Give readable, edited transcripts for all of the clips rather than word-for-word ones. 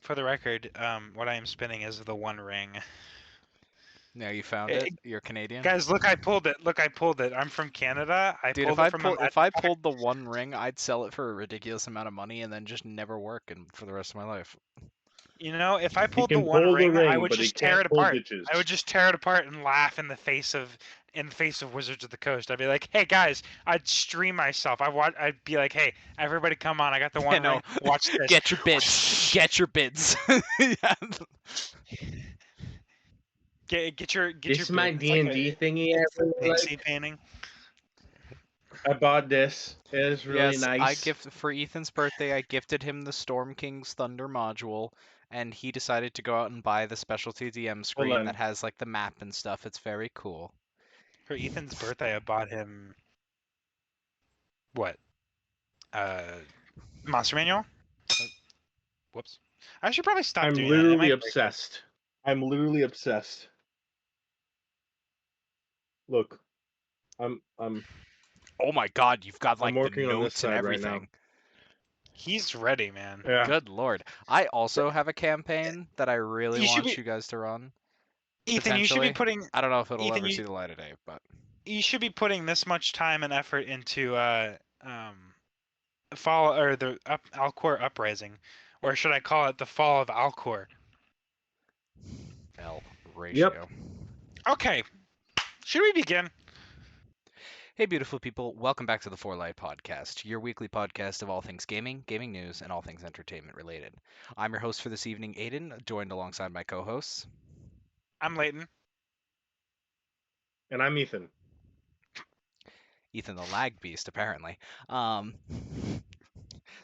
for the record, what I am spinning is the One Ring. Now you found it. You're Canadian. Guys, look, I pulled it. Look, I pulled it. I'm from Canada. Dude, pulled it from the if I pulled the One Ring, I'd sell it for a ridiculous amount of money and then just never work for the rest of my life. You know, if I pulled He the can One pull the Ring, I ring, would but he just tear can't it pull apart. bitches. I would just tear it apart and laugh in the face of Wizards of the Coast. I'd be like, "Hey guys," I'd stream myself. I'd be like, "Hey, everybody, come on! I got the One Ring. Watch this. Get your bids. Get your bids. Yeah. Get your This is my D&D thingy. pixie painting. I bought this. It is really nice. For Ethan's birthday, I gifted him the Storm King's Thunder module, and he decided to go out and buy the specialty DM screen that has like the map and stuff. It's very cool. For Ethan's birthday, I bought him what? Monster Manual? Whoops. I should probably stop doing that. I'm literally obsessed. I'm literally obsessed. Look. I'm Oh my god, you've got like I'm working the on this notes and side everything. right now. He's ready, man. Yeah. Good lord. I also have a campaign that I really want you guys to run. Ethan, you should be putting... I don't know if it'll ever see the light of day, but... You should be putting this much time and effort into Fall or the Alcor Uprising, or should I call it the Fall of Alcor? L ratio. Yep. Okay. Should we begin? Hey, beautiful people. Welcome back to the ForLightPodcast, your weekly podcast of all things gaming, gaming news, and all things entertainment related. I'm your host for this evening, Aiden, joined alongside my co-hosts. I'm Leighton. And I'm Ethan. Ethan the lag beast, apparently.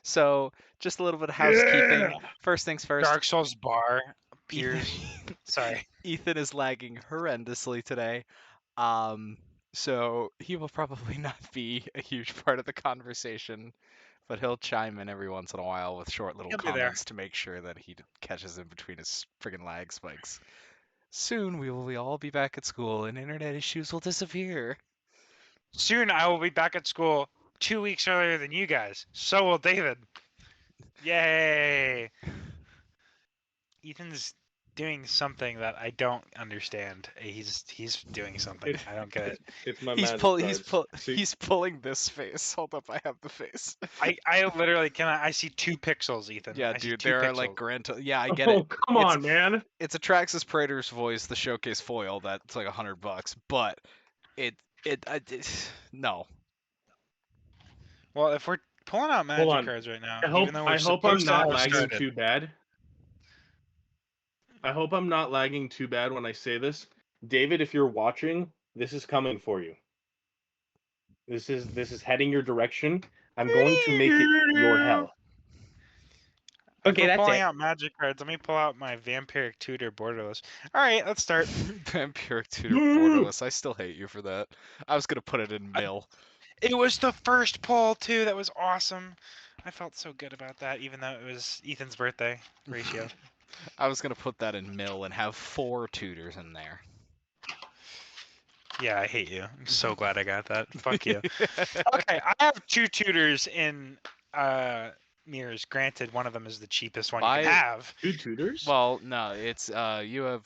So, just a little bit of housekeeping. Yeah! First things first. Dark Souls bar appears. Sorry. Ethan is lagging horrendously today. So he will probably not be a huge part of the conversation, but he'll chime in every once in a while with short little comments to make sure that he catches in between his friggin' lag spikes. Soon we will all be back at school and internet issues will disappear. Soon I will be back at school 2 weeks earlier than you guys. So will David. Yay! Ethan's doing something that I don't understand. He's doing something. I don't get it. It's my He's pulling this face. Hold up, I have the face. I literally I see 2 pixels, Ethan. Yeah, dude, there are like yeah, I get it. Oh, come on, man. It's Atraxis Praetor's voice, the showcase foil. That's like $100, but no. Well, if we're pulling out magic cards right now, I hope I'm not lagging too bad. I hope I'm not lagging too bad when I say this. David, if you're watching, this is coming for you. This is heading your direction. I'm going to make it your hell. Okay, that's pulling out magic cards. Let me pull out my Vampiric Tutor Borderless. All right, let's start. Vampiric Tutor Borderless. I still hate you for that. I was gonna put it in mill. It was the first pull too. That was awesome. I felt so good about that, even though it was Ethan's birthday ratio. I was gonna put that in mill and have 4 tutors in there. Yeah, I hate you. I'm so glad I got that. Fuck you. Okay, I have 2 tutors in mirrors. Granted, one of them is the cheapest one you can have. 2 tutors? Well, no, it's you have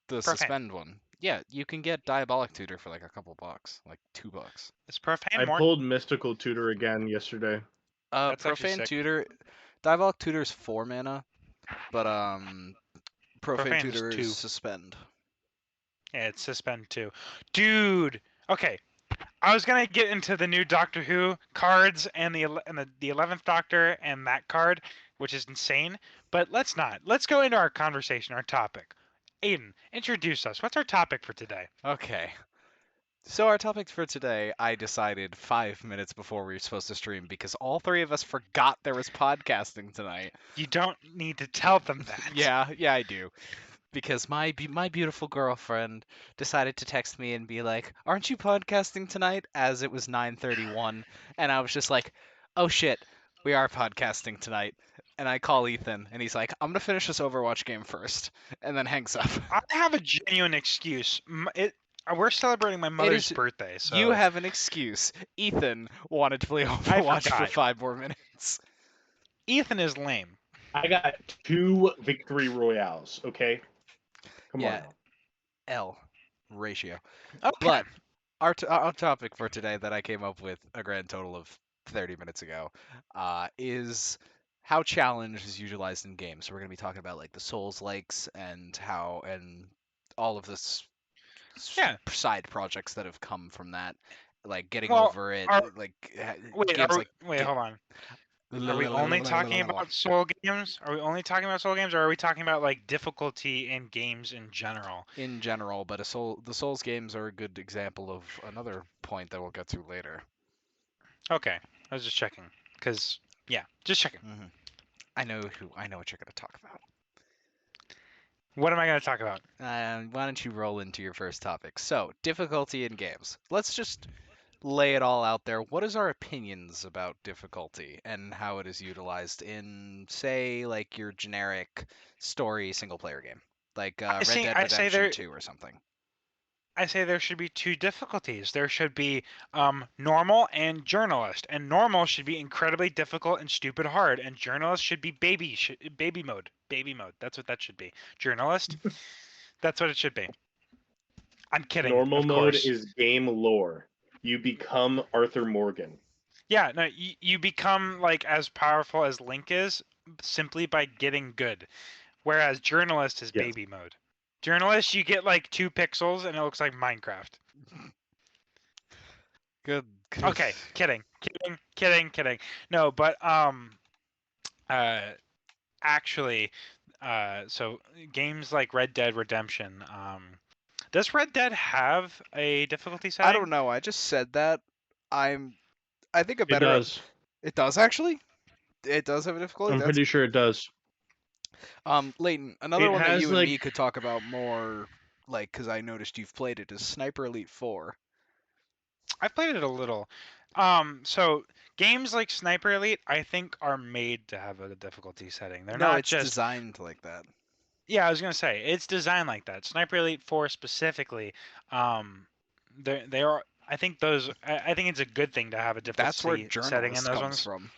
the suspend one. Yeah, you can get Diabolic Tutor for like a couple bucks, like $2. It's Profane. I pulled Mystical Tutor again yesterday. Profane Tutor, Diabolic Tutor is 4 mana, but Profane Tutor is suspend. Yeah, it's suspend too. Dude, okay. I was gonna get into the new Doctor Who cards and the 11th Doctor and that card, which is insane. But let's not. Let's go into our conversation, our topic. Aiden, introduce us. What's our topic for today? Okay. So our topic for today, I decided 5 minutes before we were supposed to stream because all 3 of us forgot there was podcasting tonight. You don't need to tell them that. Yeah, I do. Because my beautiful girlfriend decided to text me and be like, "Aren't you podcasting tonight?" As it was 9:31, and I was just like, "Oh shit, we are podcasting tonight." And I call Ethan, and he's like, "I'm gonna finish this Overwatch game first," and then hangs up. I have a genuine excuse. We're celebrating my mother's birthday, so you have an excuse. Ethan wanted to play Overwatch for 5 more minutes. Ethan is lame. I got 2 victory royales. Okay, come on Yeah, now. L ratio. Okay. But our topic for today that I came up with a grand total of 30 minutes ago is how challenge is utilized in games. So we're going to be talking about like the Souls likes and all of this Yeah. side projects that have come from that, like getting Well, over it, are like wait, games like wait, hold on. Are we only talking in about Soul games? Are we only talking about Soul games, or are we talking about like difficulty in games in general? general, but the Souls games are a good example of another point that we'll get to later. Okay, I was just checking, cause yeah, just checking. Mm-hmm. I know what you're going to talk about. What am I going to talk about? Why don't you roll into your first topic? So, difficulty in games. Let's just lay it all out there. What is our opinions about difficulty and how it is utilized in, say, like your generic story single player game, like Red Dead I say Redemption 2 or something? I say there should be 2 difficulties. There should be normal and journalist, and normal should be incredibly difficult and stupid hard, and journalist should be baby mode. Baby mode. That's what that should be. Journalist. That's what it should be. I'm kidding, Normal of mode course. is game lore. You become Arthur Morgan. Yeah, no, you become like as powerful as Link is simply by getting good. Whereas journalist is Yes. baby mode. Journalist, you get like 2 pixels and it looks like Minecraft. Good. Okay, kidding. No, but actually so games like Red Dead Redemption, does Red Dead have a difficulty setting? I don't know. I just said that. I think a It better. does. It does actually. It does have a difficulty. I'm pretty sure it does. Leighton, another It one that has, you and like- me could talk about more, like, because I noticed you've played it, is Sniper Elite 4. I've played it a little. So games like Sniper Elite, I think, are made to have a difficulty setting. They're No, not it's just designed like that. Yeah, I was gonna say it's designed like that. Sniper Elite 4 specifically, they are. I think those. I think it's a good thing to have a That's where difficulty setting in journalist those comes ones.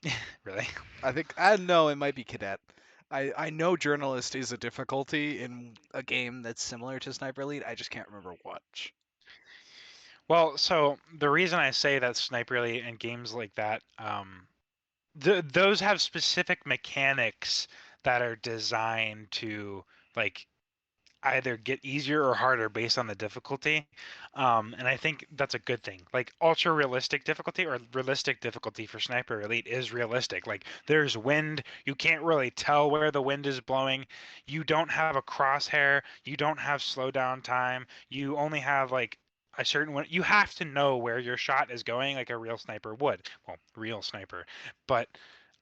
from. Really? I know it might be cadet. I know journalist is a difficulty in a game that's similar to Sniper Elite. I just can't remember which. Well, so the reason I say that Sniper Elite and games like that, those have specific mechanics that are designed to like either get easier or harder based on the difficulty, and I think that's a good thing. Like ultra realistic difficulty or realistic difficulty for Sniper Elite is realistic. Like there's wind, you can't really tell where the wind is blowing, you don't have a crosshair, you don't have slowdown time, you only have like a certain one. You have to know where your shot is going like a real sniper would. Well, real sniper, but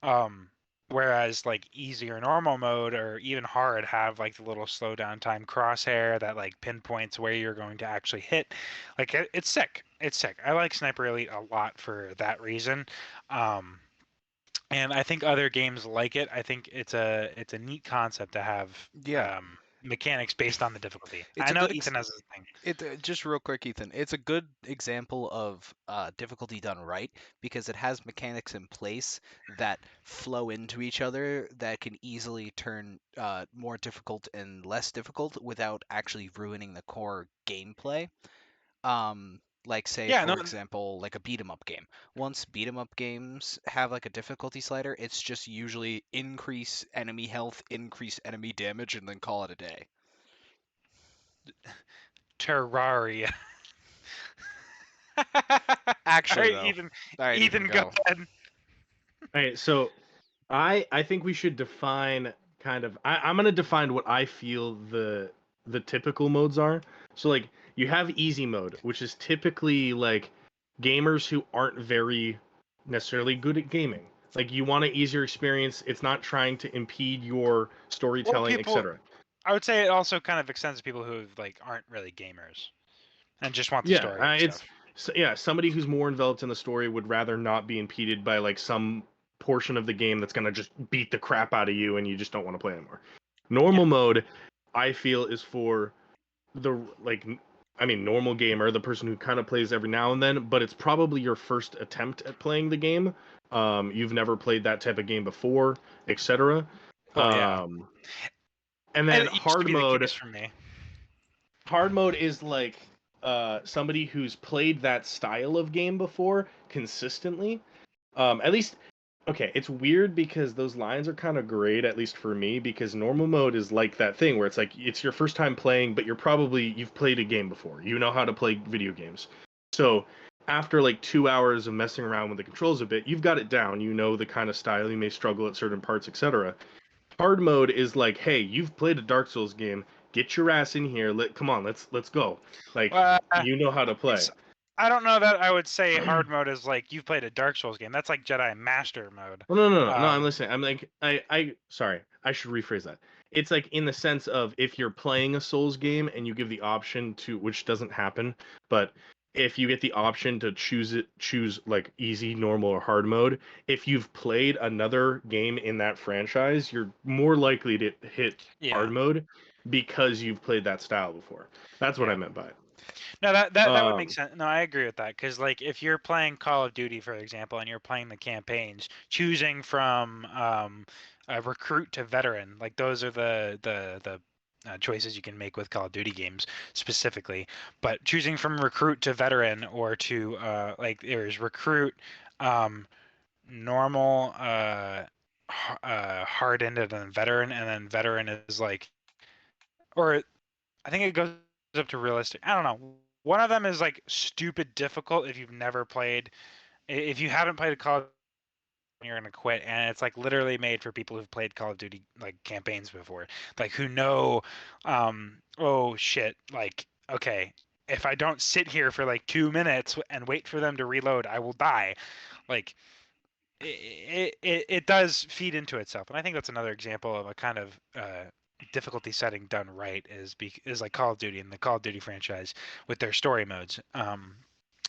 um whereas like easy or normal mode or even hard have like the little slowdown time crosshair that like pinpoints where you're going to actually hit. Like it's sick. It's sick. I like Sniper Elite a lot for that reason. And I think other games like it. I think it's a neat concept to have Yeah. Mechanics based on the difficulty. It's I a know good Ethan has his thing. Just real quick, Ethan. It's a good example of difficulty done right because it has mechanics in place that flow into each other that can easily turn more difficult and less difficult without actually ruining the core gameplay. Like say Yeah, for no, example, like a beat 'em up game. Once beat 'em up games have like a difficulty slider, it's just usually increase enemy health, increase enemy damage, and then call it a day. Terraria. Actually, All right, though. All right, Ethan, go ahead. All right, so I think we should define kind of. I'm gonna define what I feel the typical modes are. So like you have easy mode, which is typically like gamers who aren't very necessarily good at gaming. Like you want an easier experience. It's not trying to impede your storytelling, people- etc. I would say it also kind of extends to people who like aren't really gamers and just want the story. And it's stuff. somebody who's more enveloped in the story would rather not be impeded by like some portion of the game that's gonna just beat the crap out of you and you just don't want to play anymore. Normal mode, I feel, is for the like I mean, normal gamer, the person who kind of plays every now and then, but it's probably your first attempt at playing the game. You've never played that type of game before, etc. Oh yeah, And and then it used to be the case for me. hard mode is like somebody who's played that style of game before consistently. At least, okay, it's weird because those lines are kind of grayed, at least for me, because normal mode is like that thing where it's like it's your first time playing, but you've played a game before. You know how to play video games. So after like 2 hours of messing around with the controls a bit, you've got it down. You know the kind of style. You may struggle at certain parts, etc. Hard mode is like, hey, you've played a Dark Souls game. Get your ass in here. Come on, let's go. Like, you know how to play. I don't know that I would say hard mode is like you've played a Dark Souls game. That's like Jedi Master mode. Well, no. I'm listening. I'm like, sorry, I should rephrase that. It's like in the sense of if you're playing a Souls game and you give the option to, which doesn't happen, but if you get the option to choose like easy, normal, or hard mode. If you've played another game in that franchise, you're more likely to hit hard mode because you've played that style before. That's what I meant by it. No, that would make sense. No, I agree with that because like if you're playing Call of Duty, for example, and you're playing the campaigns, choosing from recruit to veteran, like those are the choices you can make with Call of Duty games specifically. But choosing from recruit to veteran or to like there's recruit, normal, hardened, and then veteran is like, or I think it goes up to realistic. I don't know. One of them is like stupid difficult if you've never played. If you haven't played a Call of Duty, you're gonna quit, and it's like literally made for people who've played Call of Duty like campaigns before, like who know, oh shit, like okay, if I don't sit here for like 2 minutes and wait for them to reload, I will die. Like it does feed into itself, and I think that's another example of a kind of difficulty setting done right is like Call of Duty and the Call of Duty franchise with their story modes.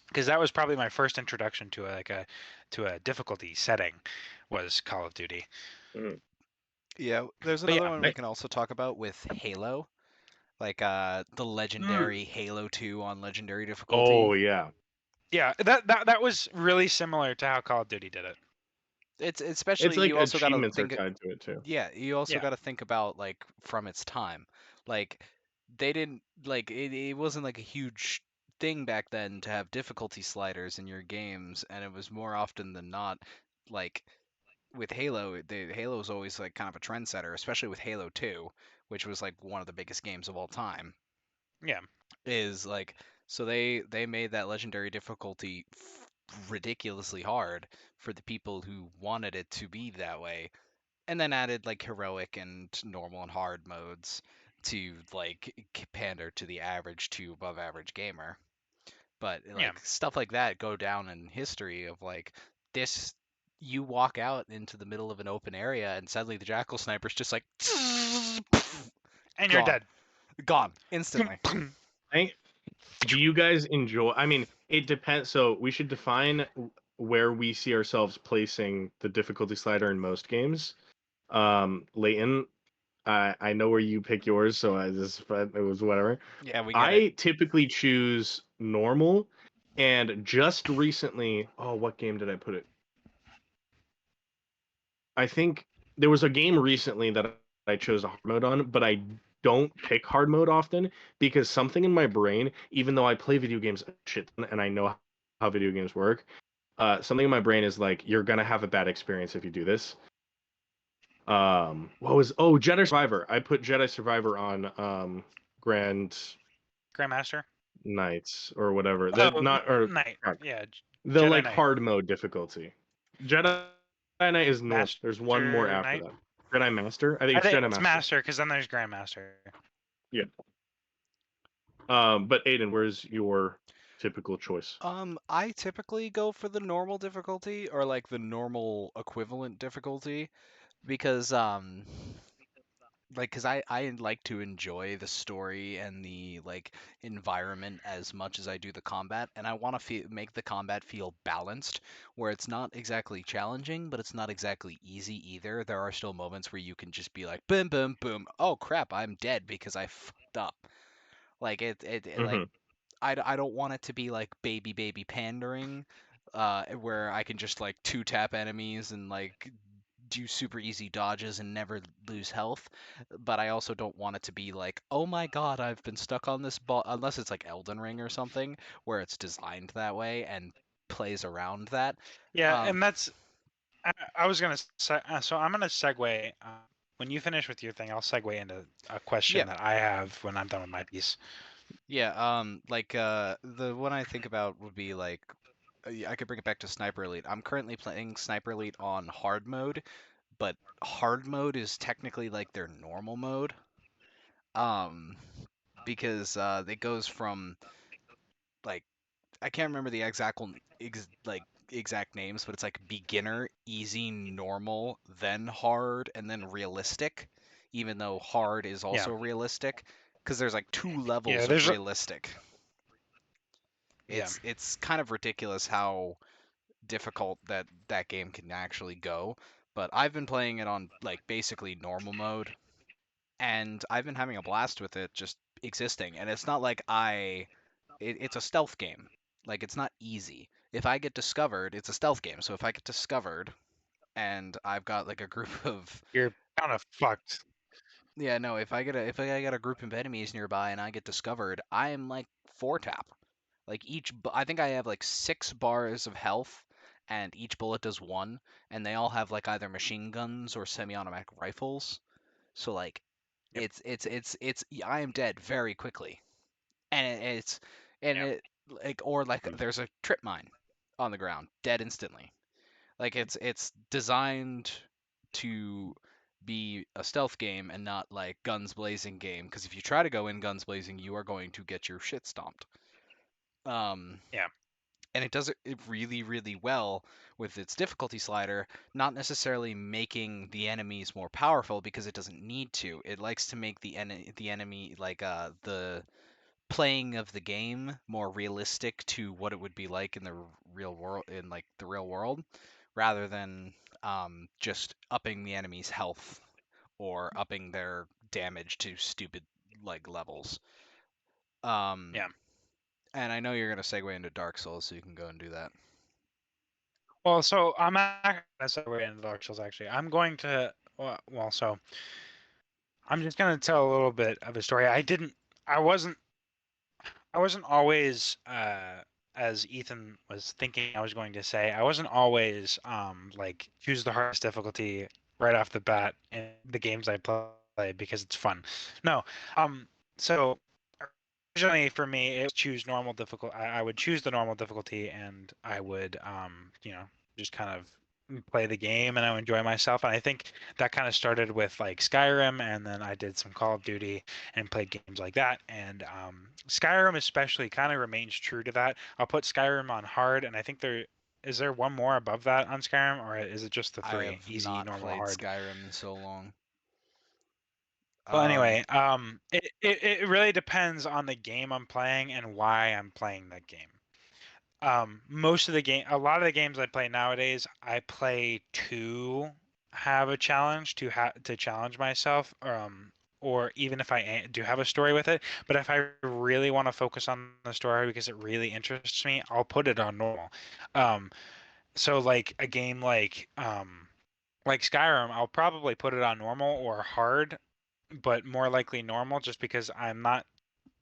Because that was probably my first introduction to a difficulty setting was Call of Duty. Yeah, there's another one we can also talk about with Halo, like the legendary Halo 2 on legendary difficulty. Oh yeah. Yeah, that was really similar to how Call of Duty did it. It's especially it's like you also got to achievements think are tied to it too. Yeah, you also got to think about like from its time. Like they didn't like it wasn't like a huge thing back then to have difficulty sliders in your games, and it was more often than not like with Halo, Halo was always like kind of a trendsetter, especially with Halo 2, which was like one of the biggest games of all time. Yeah. Is like so they made that legendary difficulty ridiculously hard for the people who wanted it to be that way, and then added like heroic and normal and hard modes to like pander to the average to above average gamer. But like stuff like that go down in history of like this. You walk out into the middle of an open area and suddenly the jackal sniper's just like and you're dead. Gone instantly. Do you guys enjoy? I mean, it depends. So we should define where we see ourselves placing the difficulty slider in most games. Leighton, I know where you pick yours, so it was whatever. Yeah, I typically choose normal, and just recently, what game did I put it? I think there was a game recently that I chose a hard mode on, but I don't pick hard mode often because something in my brain, even though I play video games shit and I know how video games work, something in my brain is like, you're gonna have a bad experience if you do this. Jedi Survivor. I put Jedi Survivor on Grandmaster Knights or whatever. Knight. Yeah. The Jedi like Knight. hard mode difficulty. Jedi Knight is normal. There's one more after that. Jedi Master? I think it's Jedi Master. Master because then there's Grandmaster. Yeah. But Aiden, where's your typical choice? I typically go for the normal difficulty or like the normal equivalent difficulty because because I like to enjoy the story and the like environment as much as I do the combat, and I want to make the combat feel balanced, where it's not exactly challenging, but it's not exactly easy either. There are still moments where you can just be like, boom, boom, boom. Oh crap, I'm dead because I fucked up. Like like I don't want it to be like baby pandering, where I can just like two tap enemies and like do super easy dodges and never lose health. But I also don't want it to be like, oh my god, I've been stuck on this ball, unless it's like Elden Ring or something where it's designed that way and plays around that. Yeah, Um, and that's I was gonna so I'm gonna segue. When you finish with your thing, I'll segue into a yeah, question that I have when I'm done with my piece. yeah. Like the one I think about would be like I could bring it back to Sniper Elite. I'm currently playing Sniper Elite on hard mode, but hard mode is technically like their normal mode. Um, because it goes from like I can't remember the exact names, but it's like beginner, easy, normal, then hard, and then realistic. Even though hard is Yeah, also realistic, because there's like two yeah. levels of There's a realistic. yeah. It's kind of ridiculous how difficult that game can actually go. But I've been playing it on like basically normal mode, and I've been having a blast with it just existing. And it's not like it's a stealth game. Like it's not easy. If I get discovered, it's a stealth game. So if I get discovered and I've got like a group of You're kind of fucked. yeah, no, if I get a group of enemies nearby and I get discovered, I am like four tap. Like I think I have like 6 bars of health, and each bullet does one, and they all have like either machine guns or semi-automatic rifles. So like, Yep. it's I am dead very quickly, and Yeah. it like or like there's a trip mine on the ground, dead instantly. Like it's designed to be a stealth game and not like guns blazing game. Because if you try to go in guns blazing, you are going to get your shit stomped. Um, Yeah. and it does it really really well with its difficulty slider, not necessarily making the enemies more powerful because it doesn't need to. It likes to make the enemy like the playing of the game more realistic to what it would be like in the real world, in like the real world, rather than just upping the enemy's health or upping their damage to stupid like levels. um Yeah. and I know you're going to segue into Dark Souls, so you can go and do that. Well, so I'm not gonna segue into Dark Souls. Actually, I'm going to. So I'm just gonna tell a little bit of a story. I wasn't. I wasn't always. As Ethan was thinking, I was going to say, I wasn't always like choose the hardest difficulty right off the bat in the games I play because it's fun. No. So originally for me it was choose normal difficult. I would choose the normal difficulty and I would just kind of play the game and I would enjoy myself. And I think that kind of started with like Skyrim, and then I did some Call of Duty and played games like that. And Skyrim especially kind of remains true to that. I'll put Skyrim on hard, and I think there one more above that on Skyrim, or is it just the I three? have Easy, not normal, played hard. Skyrim in so long. Well, anyway, it really depends on the game I'm playing and why I'm playing that game. A lot of the games I play nowadays, I play to have a challenge, to challenge myself, or even if I do have a story with it. But if I really want to focus on the story because it really interests me, I'll put it on normal. Um, so like a game like Skyrim, I'll probably put it on normal or hard, but more likely normal, just because I'm not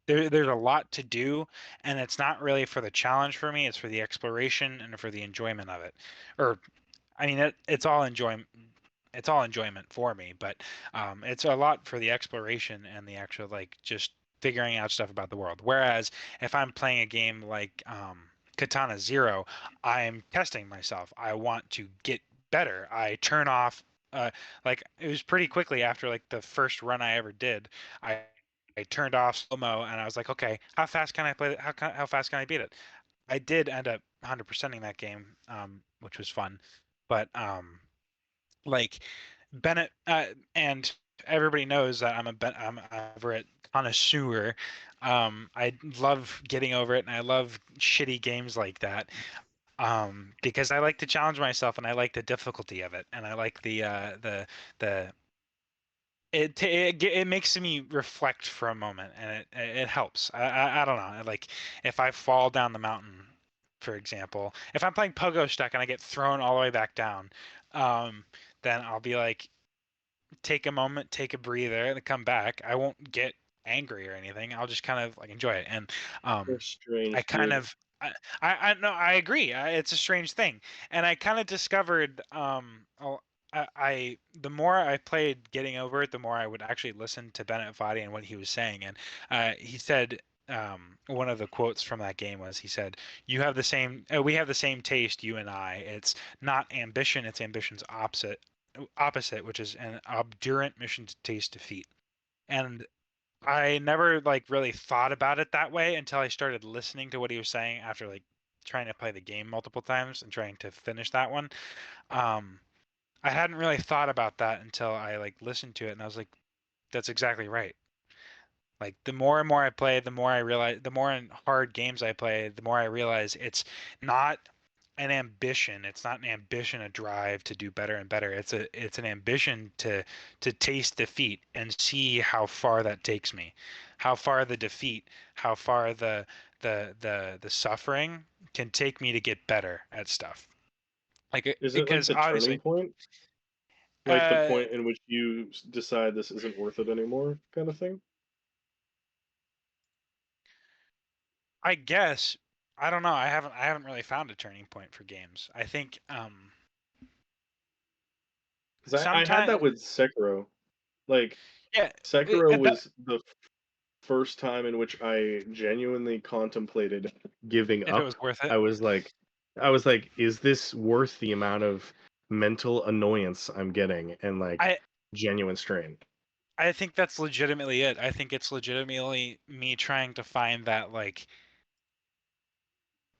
there's a lot to do, and it's not really for the challenge for me. It's for the exploration and for the enjoyment of it. Or I mean, it's all enjoyment. It's all enjoyment for me, but it's a lot for the exploration and the actual like just figuring out stuff about the world. Whereas if I'm playing a game like Katana Zero, I'm testing myself. I want to get better. I turn off. Like it was pretty quickly after like the first run I ever did. I turned off slow mo and I was like, okay, how fast can I play it? How fast can I beat it? I did end up 100%ing that game, which was fun. But like Bennett and everybody knows that I'm a Everett connoisseur. I love getting over it, and I love shitty games like that. Because I like to challenge myself, and I like the difficulty of it, and I like the it makes me reflect for a moment, and it helps. I don't know. Like if I fall down the mountain, for example, if I'm playing Pogo Stack and I get thrown all the way back down, then I'll be like, take a moment, take a breather, and come back. I won't get angry or anything. I'll just kind of like enjoy it. And That's I strange, kind dude. of I no, I agree. It's a strange thing, and I kind of discovered the more I played Getting Over It, the more I would actually listen to Bennett Foddy and what he was saying. And he said, one of the quotes from that game was, he said, "You have the same, we have the same taste, you and I. It's not ambition; it's ambition's opposite, which is an obdurate mission to taste defeat." And I never like really thought about it that way until I started listening to what he was saying after like trying to play the game multiple times and trying to finish that one. Um, I hadn't really thought about that until I like listened to it, and I was like, that's exactly right. Like the more and more I play, the more I realize, the more in hard games I play, the more I realize it's not an ambition. It's not an ambition, a drive to do better and better. It's an ambition to taste defeat and see how far that takes me, how far the defeat, how far the suffering can take me to get better at stuff. Is it like Because the turning obviously, point? Like the uh, point in which you decide this isn't worth it anymore, kind of thing? I guess I don't know. I haven't really found a turning point for games. I think Because I had sometimes that with Sekiro. Like, yeah, Sekiro that, was the first time in which I genuinely contemplated giving if it up. was worth it. I was like, is this worth the amount of mental annoyance I'm getting and like I genuine strain? I think that's legitimately it. I think it's legitimately me trying to find that like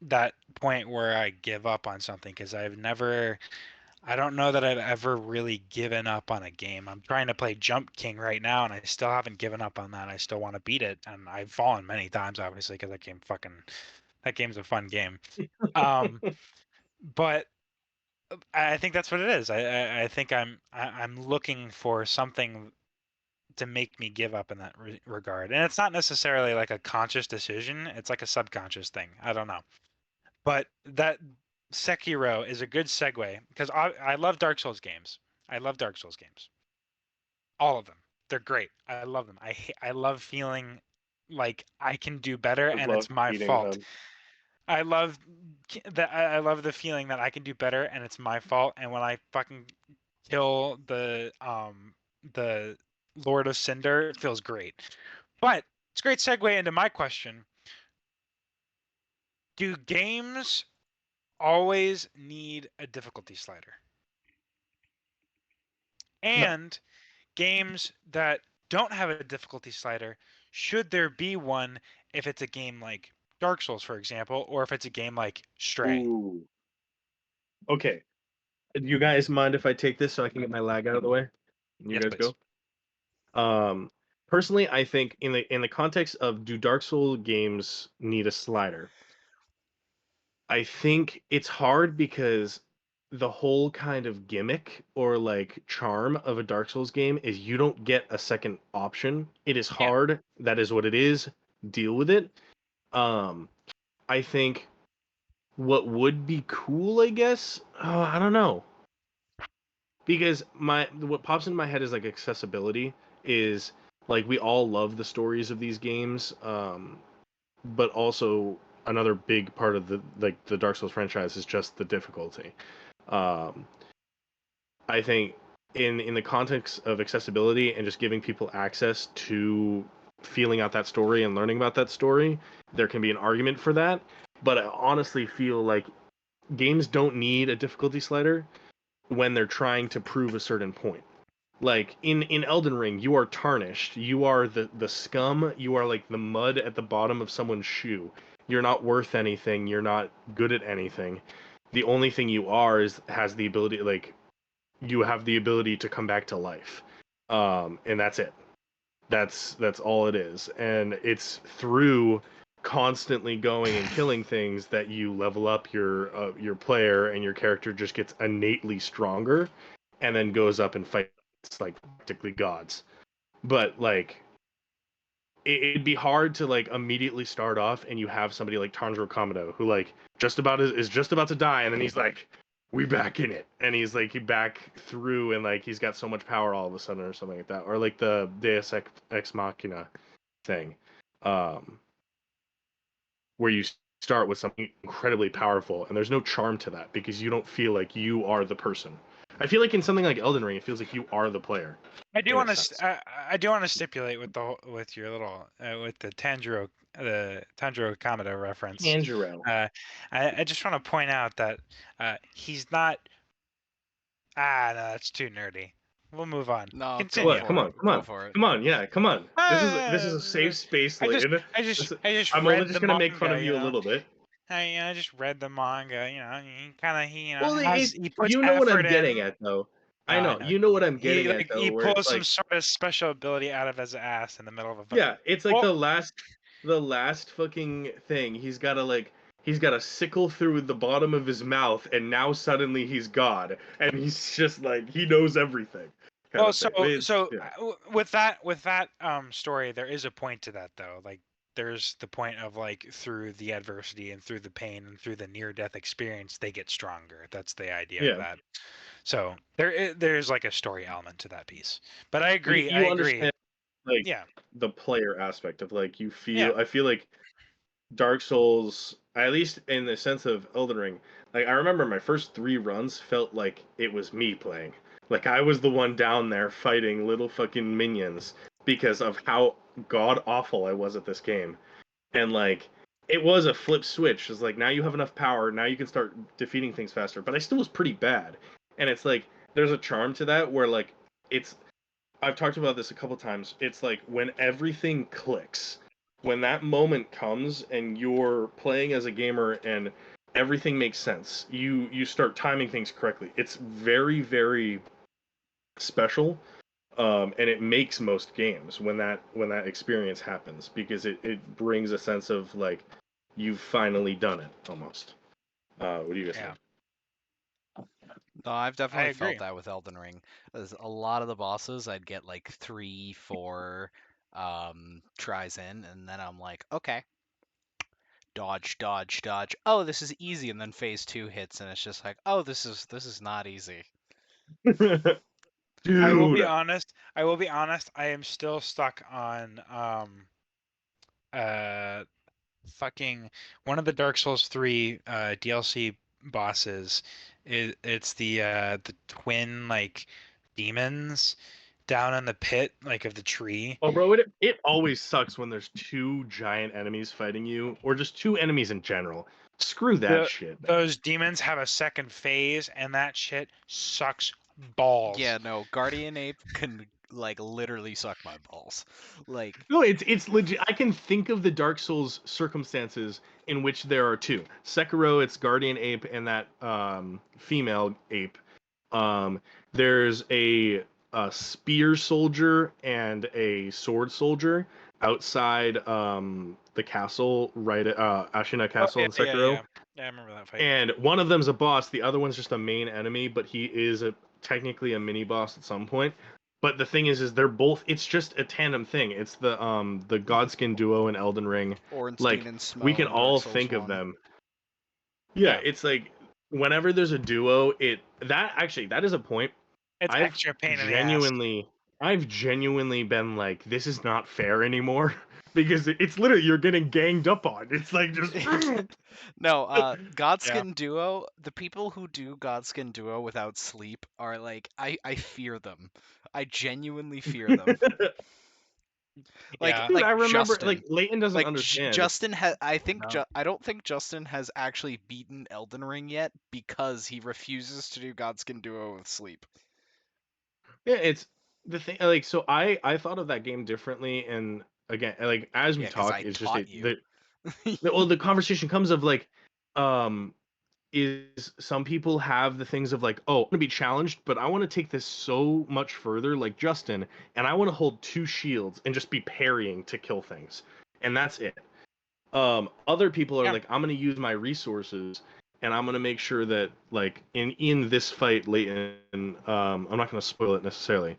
that point where I give up on something because I don't know that I've ever really given up on a game. I'm trying to play Jump King right now, and I still haven't given up on that. I still want to beat it, and I've fallen many times, obviously, because that game's a fun game. Um, but I think that's what it is. I think I'm looking for something to make me give up in that regard, and it's not necessarily like a conscious decision. It's like a subconscious thing. I don't know, but that Sekiro is a good segue because I love Dark Souls games. I love Dark Souls games, all of them. They're great. I love them. I love feeling like I can do better, I and love it's my beating fault. them. I love that. I love the feeling that I can do better, and it's my fault. And when I fucking kill the Lord of Cinder, it feels great. But it's a great segue into my question. Do games always need a difficulty slider? No. And games that don't have a difficulty slider, should there be one if it's a game like Dark Souls, for example, or if it's a game like Stray? Ooh. Okay. Do you guys mind if I take this so I can get my lag out of the way? And you Yes, guys please. go. Personally, I think in the context of do Dark Soul games need a slider? I think it's hard because the whole kind of gimmick or like charm of a Dark Souls game is you don't get a second option. It is Yeah, hard. That is what it is. Deal with it. Um, I think what would be cool, I guess. Oh, I don't know. Because what pops in my head is like accessibility is like we all love the stories of these games, but also another big part of the Dark Souls franchise is just the difficulty. um, I think in the context of accessibility and just giving people access to feeling out that story and learning about that story, there can be an argument for that, but I honestly feel like games don't need a difficulty slider when they're trying to prove a certain point. Like in Elden Ring, you are tarnished. You are the scum. You are like the mud at the bottom of someone's shoe. You're not worth anything. You're not good at anything. The only thing you are is has the ability like you have the ability to come back to life. And that's it. That's all it is. And it's through constantly going and killing things that you level up your player and your character just gets innately stronger and then goes up and fights like practically gods. but like it'd be hard to like immediately start off and you have somebody like Tanjiro Kamado who like is just about to die, and then he's like, we back in it, and he's like he back through, and like he's got so much power all of a sudden or something like that, or like the Deus Ex Machina thing, where you start with something incredibly powerful and there's no charm to that because you don't feel like you are the person. I feel like in something like Elden Ring, it feels like you are the player. I do want to. I do want to stipulate with your little with the Tanjiro Kamado reference. Tanjiro. I just want to point out that he's not. No, that's too nerdy. We'll move on. No, continue. What? Come on. Yeah, come on. This is a safe space, Layton. I just I'm read only just the gonna manga, make fun of you a little bit. I just read the manga. He kind of Well, he puts you know what I'm effort getting in. at, though. No, I know. You know what I'm getting at, though. He where pulls it's some like, sort of special ability out of his ass in the middle of a fight. yeah, it's like the last fucking thing. He's got to sickle through the bottom of his mouth, and now suddenly he's God, and he's just like he knows everything. Well, with that story, there is a point to that though. Like there's the point of like through the adversity and through the pain and through the near-death experience, they get stronger. That's the idea of that. So there's like a story element to that piece. But I agree. You understand, like, yeah, the player aspect of like you feel. Yeah. I feel like Dark Souls, at least in the sense of Elden Ring, like I remember my first 3 runs felt like it was me playing. Like I was the one down there fighting little fucking minions because of how god awful I was at this game. And like it was a flip switch. It's like now you have enough power, now you can start defeating things faster. But I still was pretty bad. And it's like there's a charm to that where like I've talked about this a couple times. It's like when everything clicks. When that moment comes and you're playing as a gamer and everything makes sense. You start timing things correctly. It's very, very special, and it makes most games when that experience happens because it brings a sense of like you've finally done it almost. What do you guys think? No, I've definitely felt that with Elden Ring. There's a lot of the bosses I'd get like 3, 4 tries in, and then I'm like, okay, dodge. Oh, this is easy, and then phase 2 hits, and it's just like, oh, this is not easy. Dude. I will be honest. I am still stuck on fucking one of the Dark Souls 3 DLC bosses. It's the twin like demons down in the pit like of the tree. Oh, bro, it always sucks when there's 2 giant enemies fighting you, or just 2 enemies in general. Screw that shit. Those demons have a second phase, and that shit sucks balls. Yeah, no, Guardian Ape can like literally suck my balls. Like no, it's legit. I can think of the Dark Souls circumstances in which there are 2. Sekiro, it's Guardian Ape and that female ape. There's a spear soldier and a sword soldier outside the castle, right at Ashina Castle in Sekiro. Yeah, I remember that fight. And one of them's a boss, the other one's just a main enemy, but he is technically a mini boss at some point. But the thing is they're both. It's just a tandem thing. It's the Godskin duo in Elden Ring. Ornstein and Smough we can all think of them. Yeah, it's like whenever there's a duo, that is a point. It's extra pain in the ass. I've genuinely been like, this is not fair anymore. Because it's literally you're getting ganged up on. It's like just no, Godskin Duo. The people who do Godskin Duo without sleep are like I fear them. I genuinely fear them. Like, Dude, I remember Justin, like Layton doesn't understand. Justin I don't think Justin has actually beaten Elden Ring yet because he refuses to do Godskin Duo with sleep. Yeah, it's the thing. Like, so I thought of that game differently, and again, like as we talk, it's just the conversation comes of like, is some people have the things of like, oh, I want to be challenged, but I want to take this so much further, like Justin, and I want to hold 2 shields and just be parrying to kill things, and that's it. Other people are like, I'm gonna use my resources, and I'm gonna make sure that like in this fight, Layton, I'm not gonna spoil it necessarily.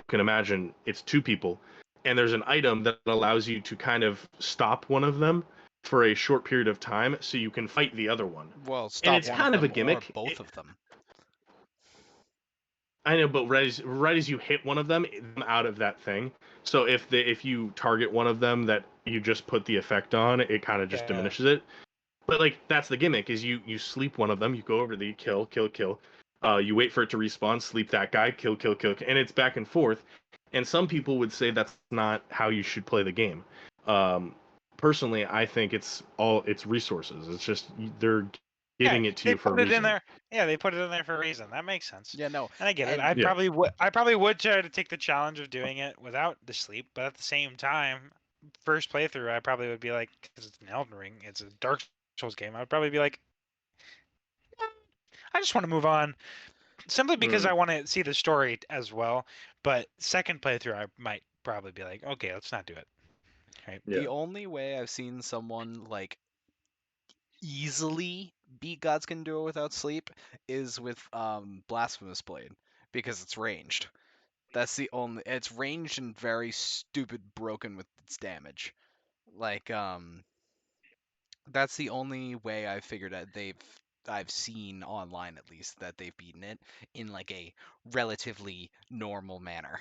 can imagine it's 2 people, and there's an item that allows you to kind of stop one of them for a short period of time, so you can fight the other one. Well, And stop it's one kind of of a them or gimmick. both of them. I know, but right as you hit one of them, out of that thing. So if you target one of them that you just put the effect on, it kind of just diminishes it. But like that's the gimmick is you sleep one of them, you go over the kill, you wait for it to respawn, sleep that guy, kill, and it's back and forth. And some people would say that's not how you should play the game. Personally, I think it's resources. It's just they're giving it to you for a reason. In there. Yeah, they put it in there for a reason. That makes sense. Yeah, no. And I get it. And- I probably would try to take the challenge of doing it without the sleep, but at the same time, first playthrough, I probably would be like, because it's an Elden Ring, it's a Dark Souls game. I would probably be like, I just want to move on, simply because I want to see the story as well. But second playthrough, I might probably be like, okay, let's not do it. Right. Yeah. The only way I've seen someone like easily beat Gods Can Do It Without Sleep is with Blasphemous Blade, because it's ranged. That's the only. It's ranged and very stupid broken with its damage. Like that's the only way I figured out I've seen online at least that they've beaten it in like a relatively normal manner.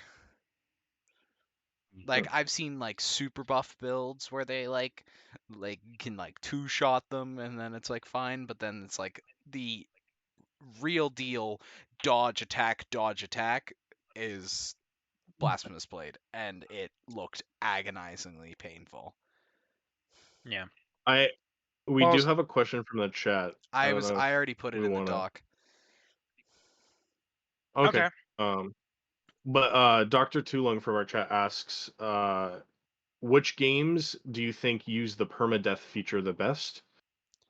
Like I've seen like super buff builds where they like can like 2-shot them and then it's like fine, but then it's like the real deal dodge attack is Blasphemous Blade, and it looked agonizingly painful. Yeah. We do have a question from the chat. I already put it in the doc. Okay. But Dr. Tulung from our chat asks, which games do you think use the permadeath feature the best?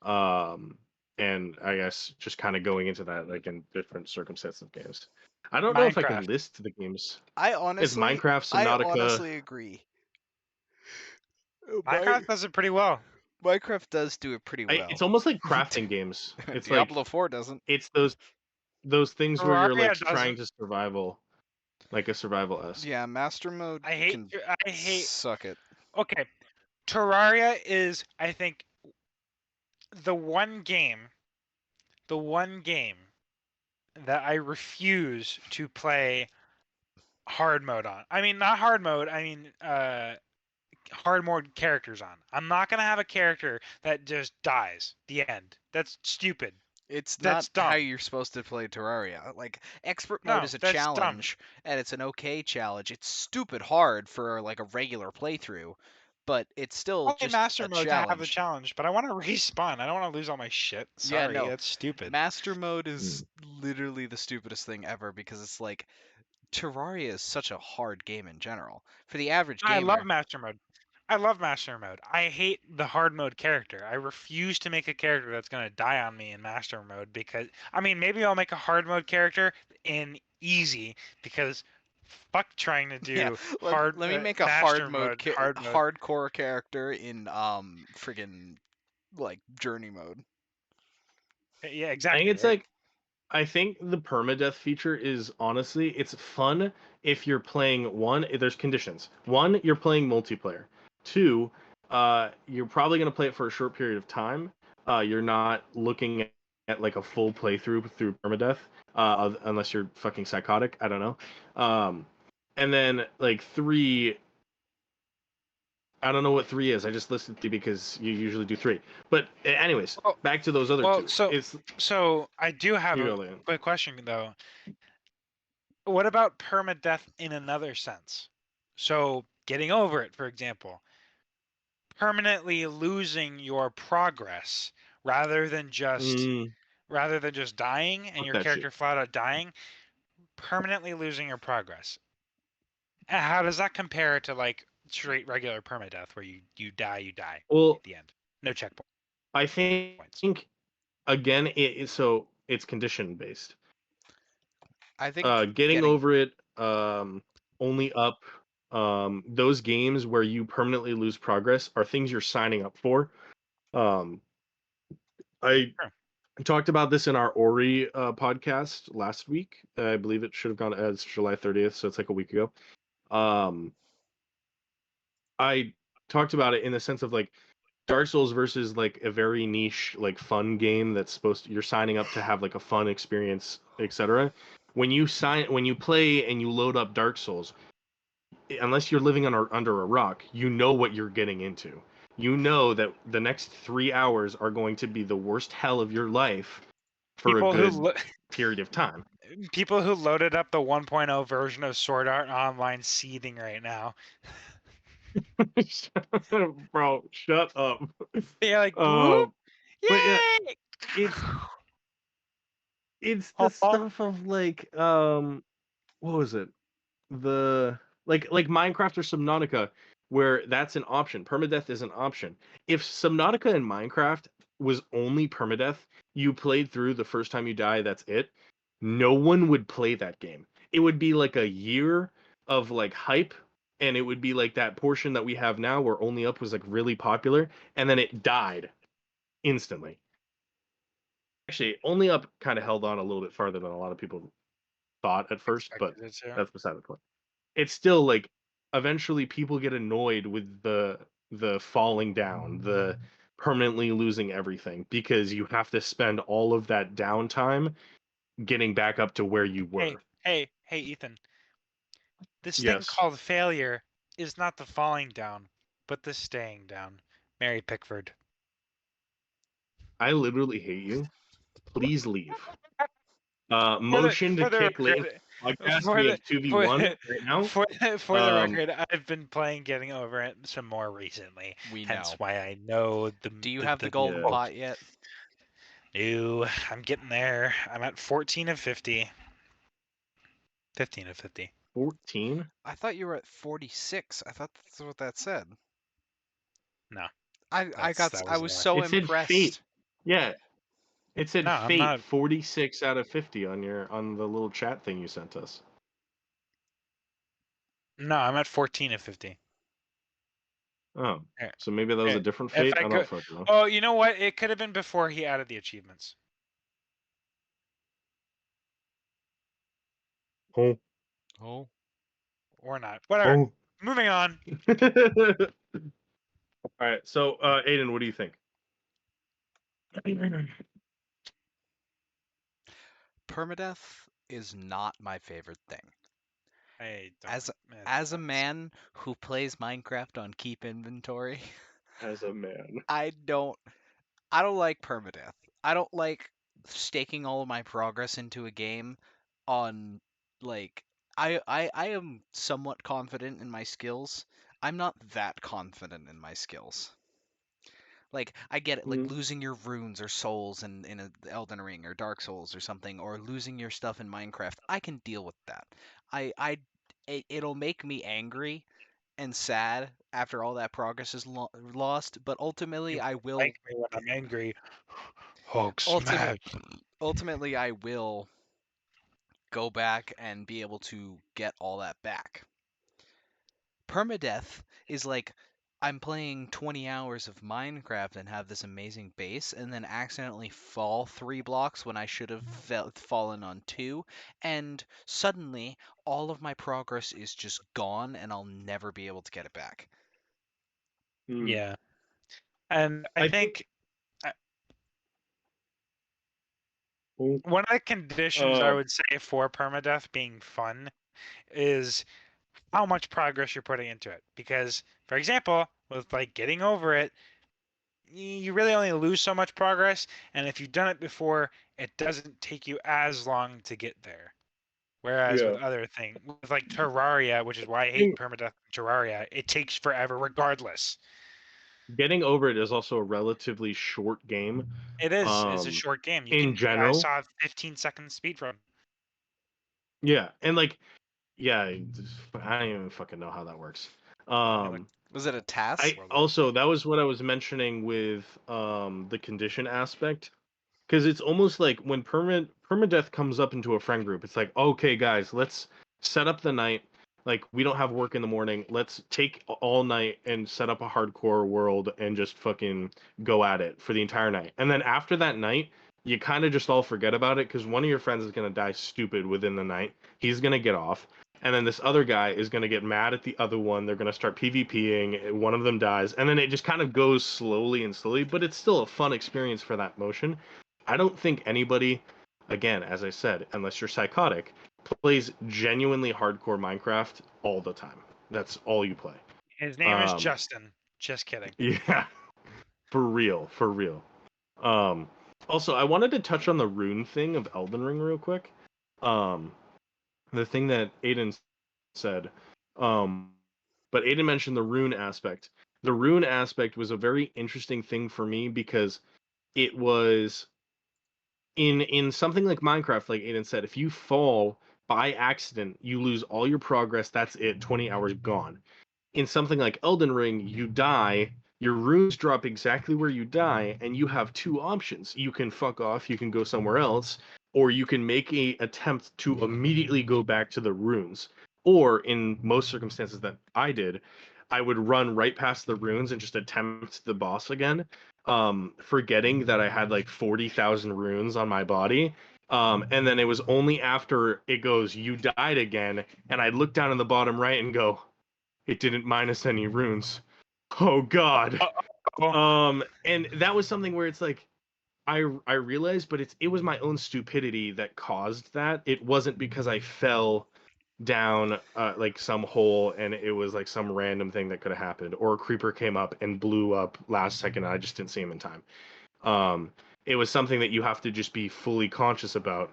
And I guess just kind of going into that, like in different circumstances of games. I don't know if I can list the games. I honestly, it's Minecraft, Subnautica. I honestly agree. Minecraft does it pretty well. Minecraft does do it pretty well. It's almost like crafting games. It's Diablo like 4 doesn't. It's those things where you're like trying to survival, like a survival-esque. Yeah, Master Mode. I hate suck it. Okay, Terraria is, I think, the one game that I refuse to play hard mode on. I mean, not hard mode. I mean, hard mode characters on. I'm not gonna have a character that just dies. The end. That's stupid. That's not how you're supposed to play Terraria. Like expert mode is a challenge, and it's an okay challenge. It's stupid hard for like a regular playthrough, but it's still just master a mode challenge. to have the challenge. But I want to respawn. I don't want to lose all my shit. Sorry, yeah, no. That's stupid. Master mode is literally the stupidest thing ever, because it's like Terraria is such a hard game in general. For the average gamer, I love master mode. I hate the hard mode character. I refuse to make a character that's going to die on me in master mode, because I mean, maybe I'll make a hard mode character in easy, because fuck trying to do hard. Let me make a hardcore character in friggin' like journey mode. Yeah, exactly. I think it's like, I think the permadeath feature is honestly, it's fun if you're playing one. There's conditions. One, you're playing multiplayer. Two, you're probably going to play it for a short period of time. You're not looking at like a full playthrough through permadeath, unless you're fucking psychotic. I don't know. And then like 3, I don't know what 3 is. I just listed 3 because you usually do 3. But anyways, back to those other 2. So I do have a quick question though. What about permadeath in another sense? So getting over it, for example. Permanently losing your progress rather than just dying and your character flat out dying, permanently losing your progress. And how does that compare to like straight regular permadeath where you die at the end, no checkpoint? I think again it's condition based. I think getting over it only up. Those games where you permanently lose progress are things you're signing up for. talked about this in our Ori podcast last week. I believe it should have gone as July 30th, so it's like a week ago. Um, I talked about it in the sense of like Dark Souls versus like a very niche, like fun game that's you're signing up to have like a fun experience, etc. When you play and you load up Dark Souls, unless you're living under a rock, you know what you're getting into. You know that the next 3 hours are going to be the worst hell of your life for a People who good period of time. people who loaded up the 1.0 version of Sword Art Online seething right now. Bro, shut up. They're like, whoop, But yeah, yay! it's the stuff of like what was it? The like Minecraft or Subnautica, where that's an option. Permadeath is an option. If Subnautica and Minecraft was only permadeath, you played through the first time you die, that's it. No one would play that game. It would be like a year of like hype, and it would be like that portion that we have now where Only Up was like really popular, and then it died instantly. Actually, Only Up kind of held on a little bit farther than a lot of people thought at first, but that's beside the point. It's still like eventually people get annoyed with the falling down, the permanently losing everything, because you have to spend all of that downtime getting back up to where you were. Hey, Ethan. This thing Yes. called failure is not the falling down, but the staying down. Mary Pickford. I literally hate you. Please leave. Motion to kick late podcast. We have 2v1 right now. For the record, I've been playing Getting Over It some more recently. Hence why I know the. Do you have the golden pot yet? No, I'm getting there. I'm at 14 of 50. 15 of 50. 14? I thought you were at 46. I thought that's what that said. No. I was so impressed. Fate. Yeah. It said No, Fate 46 out of 50 on the little chat thing you sent us. No, I'm at 14 of 50. Oh, so maybe that was a different Fate? I don't fucking know. Oh, you know what? It could have been before he added the achievements. Oh. Or not. Whatever. Oh. Moving on. All right, so Aiden, what do you think? Permadeath is not my favorite thing. As a man who plays Minecraft on Keep Inventory, as a man, I don't like permadeath. I don't like staking all of my progress into a game on like I am somewhat confident in my skills. I'm not that confident in my skills. Like, I get it, like losing your runes or souls in a Elden Ring or Dark Souls or something, or losing your stuff in Minecraft. I can deal with that. It'll make me angry and sad after all that progress is lost, but ultimately I will. Make me when I'm angry. Hulk smash. Ultimately, I will go back and be able to get all that back. Permadeath is like, I'm playing 20 hours of Minecraft and have this amazing base, and then accidentally fall 3 blocks when I should have fallen on 2, and suddenly all of my progress is just gone, and I'll never be able to get it back. Yeah, and I think one of the conditions I would say for permadeath being fun is how much progress you're putting into it. Because, for example, with like Getting Over It, you really only lose so much progress, and if you've done it before, it doesn't take you as long to get there. Whereas with other things, with like Terraria, which is why I hate permadeath in Terraria, it takes forever regardless. Getting Over It is also a relatively short game. It is. It's a short game. General, I saw 15-second speedrun. Yeah, and like, I don't even fucking know how that works. Was it a task? That was what I was mentioning with the condition aspect, because it's almost like when permadeath comes up into a friend group, it's like, okay, guys, let's set up the night. Like, we don't have work in the morning. Let's take all night and set up a hardcore world and just fucking go at it for the entire night. And then after that night, you kind of just all forget about it because one of your friends is going to die stupid within the night. He's going to get off. And then this other guy is going to get mad at the other one. They're going to start PvPing. One of them dies. And then it just kind of goes slowly and slowly, but it's still a fun experience for that motion. I don't think anybody, again, as I said, unless you're psychotic, plays genuinely hardcore Minecraft all the time. That's all you play. His name is Justin. Just kidding. Yeah. For real. For real. Also, I wanted to touch on the rune thing of Elden Ring real quick. The thing that Aiden said. But Aiden mentioned the rune aspect. The rune aspect was a very interesting thing for me because it was in something like Minecraft, like Aiden said, if you fall by accident, you lose all your progress. That's it. 20 hours gone. In something like Elden Ring, you die, your runes drop exactly where you die, and you have two options. You can fuck off, you can go somewhere else, or you can make a attempt to immediately go back to the runes. Or in most circumstances that I did, I would run right past the runes and just attempt the boss again, forgetting that I had like 40,000 runes on my body. And then it was only after it goes, you died again, and I'd look down in the bottom right and go, it didn't minus any runes. Oh God. And that was something where it's like I realized, but it was my own stupidity that caused that. It wasn't because I fell down like some hole and it was like some random thing that could have happened, or a creeper came up and blew up last second and I just didn't see him in time. It was something that you have to just be fully conscious about.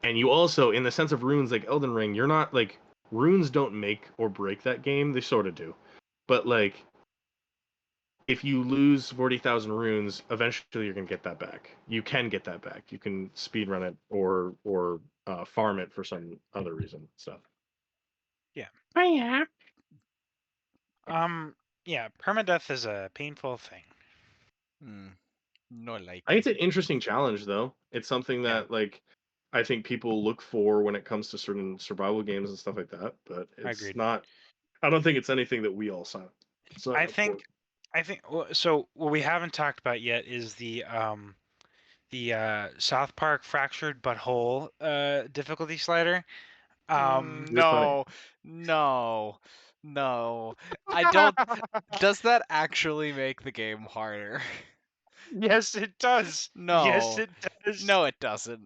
And you also, in the sense of runes like Elden Ring, you're not like, runes don't make or break that game. They sort of do. But like, if you lose 40,000 runes, eventually you're going to get that back. You can get that back. You can speedrun it or farm it for some other reason. Stuff. Yeah. Oh yeah. Yeah, permadeath is a painful thing. No like. I think it's an interesting challenge, though. It's something that like I think people look for when it comes to certain survival games and stuff like that. But it's not. I don't think it's anything that we all sign. I think so. What we haven't talked about yet is the South Park fractured but whole difficulty slider. No. I don't. Does that actually make the game harder? Yes, it does. No. Yes, it does. No, it doesn't.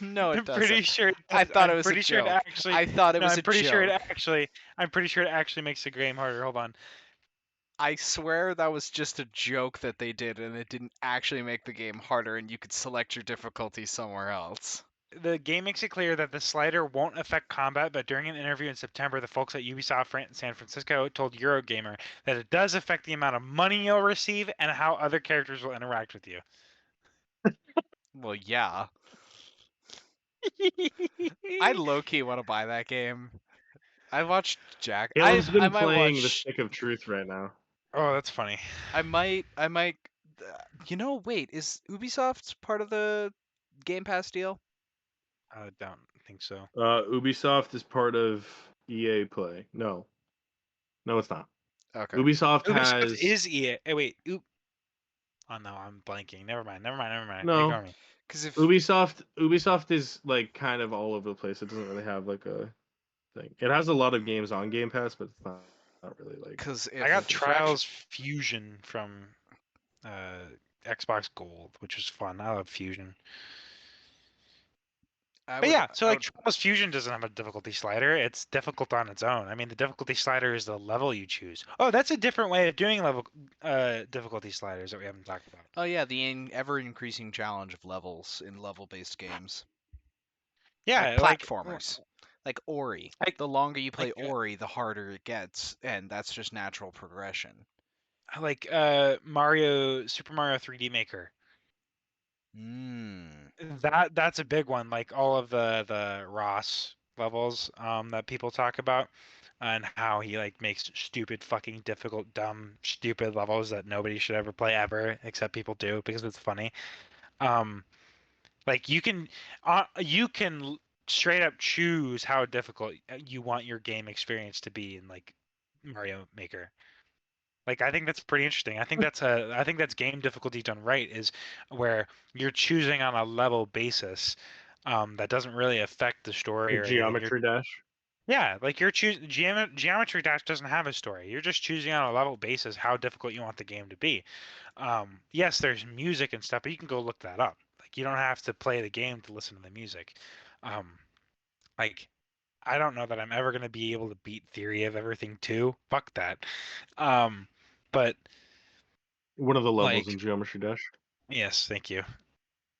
No, it I'm doesn't. pretty sure. I thought it was pretty a sure joke. it actually. I thought it was I'm pretty a sure joke. I'm pretty sure it actually makes the game harder. Hold on. I swear that was just a joke that they did, and it didn't actually make the game harder, and you could select your difficulty somewhere else. The game makes it clear that the slider won't affect combat, but during an interview in September, the folks at Ubisoft San Francisco told Eurogamer that it does affect the amount of money you'll receive and how other characters will interact with you. Well, yeah. I low-key want to buy that game. I watched Jack. Caleb's been I might playing watch... the Stick of Truth right now. Oh, that's funny. I might. You know, wait, is Ubisoft part of the Game Pass deal? I don't think so. Ubisoft is part of EA Play. No, it's not. Okay. Ubisoft is EA. Wait. Oh no, I'm blanking. Never mind. No. Ignore me. Because if Ubisoft is like kind of all over the place. It doesn't really have like a thing. It has a lot of games on Game Pass, but it's not really like. Because I got Trials Fusion from Xbox Gold, which was fun. I love Fusion. Trials Fusion doesn't have a difficulty slider. It's difficult on its own. I mean, the difficulty slider is the level you choose. Oh, that's a different way of doing difficulty sliders that we haven't talked about. Oh yeah, the ever-increasing challenge of levels in level-based games. Yeah, like platformers. Like Ori. The longer you play Ori, the harder it gets, and that's just natural progression. Like Super Mario 3D Maker. That's a big one. Like all of the Ross levels that people talk about, and how he like makes stupid, fucking difficult, dumb, stupid levels that nobody should ever play ever, except people do because it's funny. Like you can straight up choose how difficult you want your game experience to be in like Mario Maker. Like, I think that's pretty interesting. I think that's game difficulty done right, is where you're choosing on a level basis, that doesn't really affect the story Like or anything. Geometry Dash. Yeah, like you're choosing Geometry Dash doesn't have a story. You're just choosing on a level basis how difficult you want the game to be. Yes, there's music and stuff, but you can go look that up. Like, you don't have to play the game to listen to the music. Um, like, I don't know that I'm ever gonna be able to beat Theory of Everything 2. Fuck that. Um, but One of the levels in like, Geometry Dash. yes, thank you.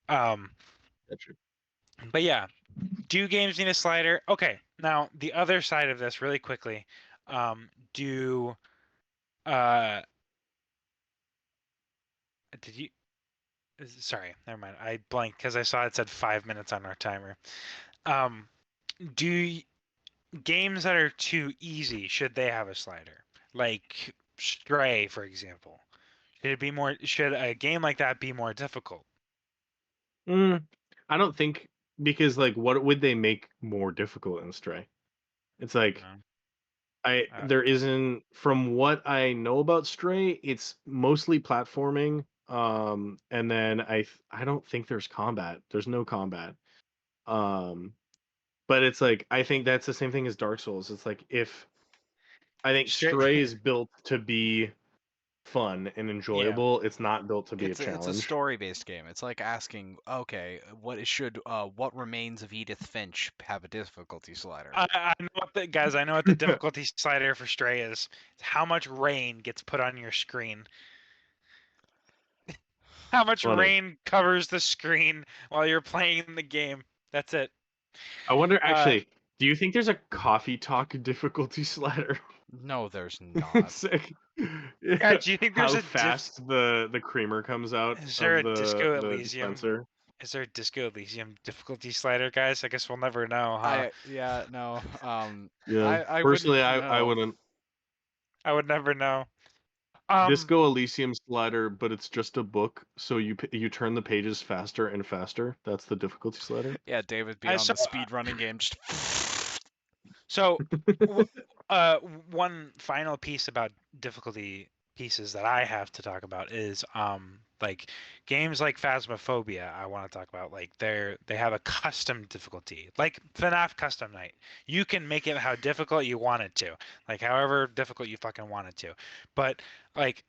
Um, Gotcha. but yeah, do games need a slider? Okay, now the other side of this, really quickly. Do uh, did you? Sorry, never mind. I blanked because I saw it said 5 minutes on our timer. Um, do games that are too easy, should they have a slider? Like Stray, for example. Should a game like that be more difficult? I don't think, because like what would they make more difficult in Stray? It's like No. there isn't, from what I know about Stray, it's mostly platforming. And then I don't think there's combat. There's no combat. Um but it's like, I think that's the same thing as Dark Souls. It's like, if I think Stray, Stray is built to be fun and yeah. enjoyable, it's not built to be a It's a challenge. story-based game. It's like asking, okay, what remains of Edith Finch have a difficulty slider? I know guys. I know what the difficulty slider for Stray is. It's how much rain gets put on your screen. How much Funny. rain covers the screen while you're playing the game. That's it. I wonder, actually, do you think there's a coffee talk difficulty slider? No, there's not. Sick. Yeah, do you think there's how a fast the creamer comes out Is there of a Disco the Elysium? dispenser? Is there a Disco Elysium difficulty slider, guys? I guess we'll never know, huh? Yeah, no. Yeah. I Personally, wouldn't I know. wouldn't. I would never know. Disco Elysium slider, but it's just a book, so you turn the pages faster and faster. That's the difficulty slider. Yeah, David be I on saw- the speed running game just. So, one final piece about difficulty pieces that I have to talk about is like games like Phasmophobia. I want to talk about, like, they have a custom difficulty, like FNAF Custom Night. You can make it how difficult you want it to, like however difficult you fucking want it to. But like,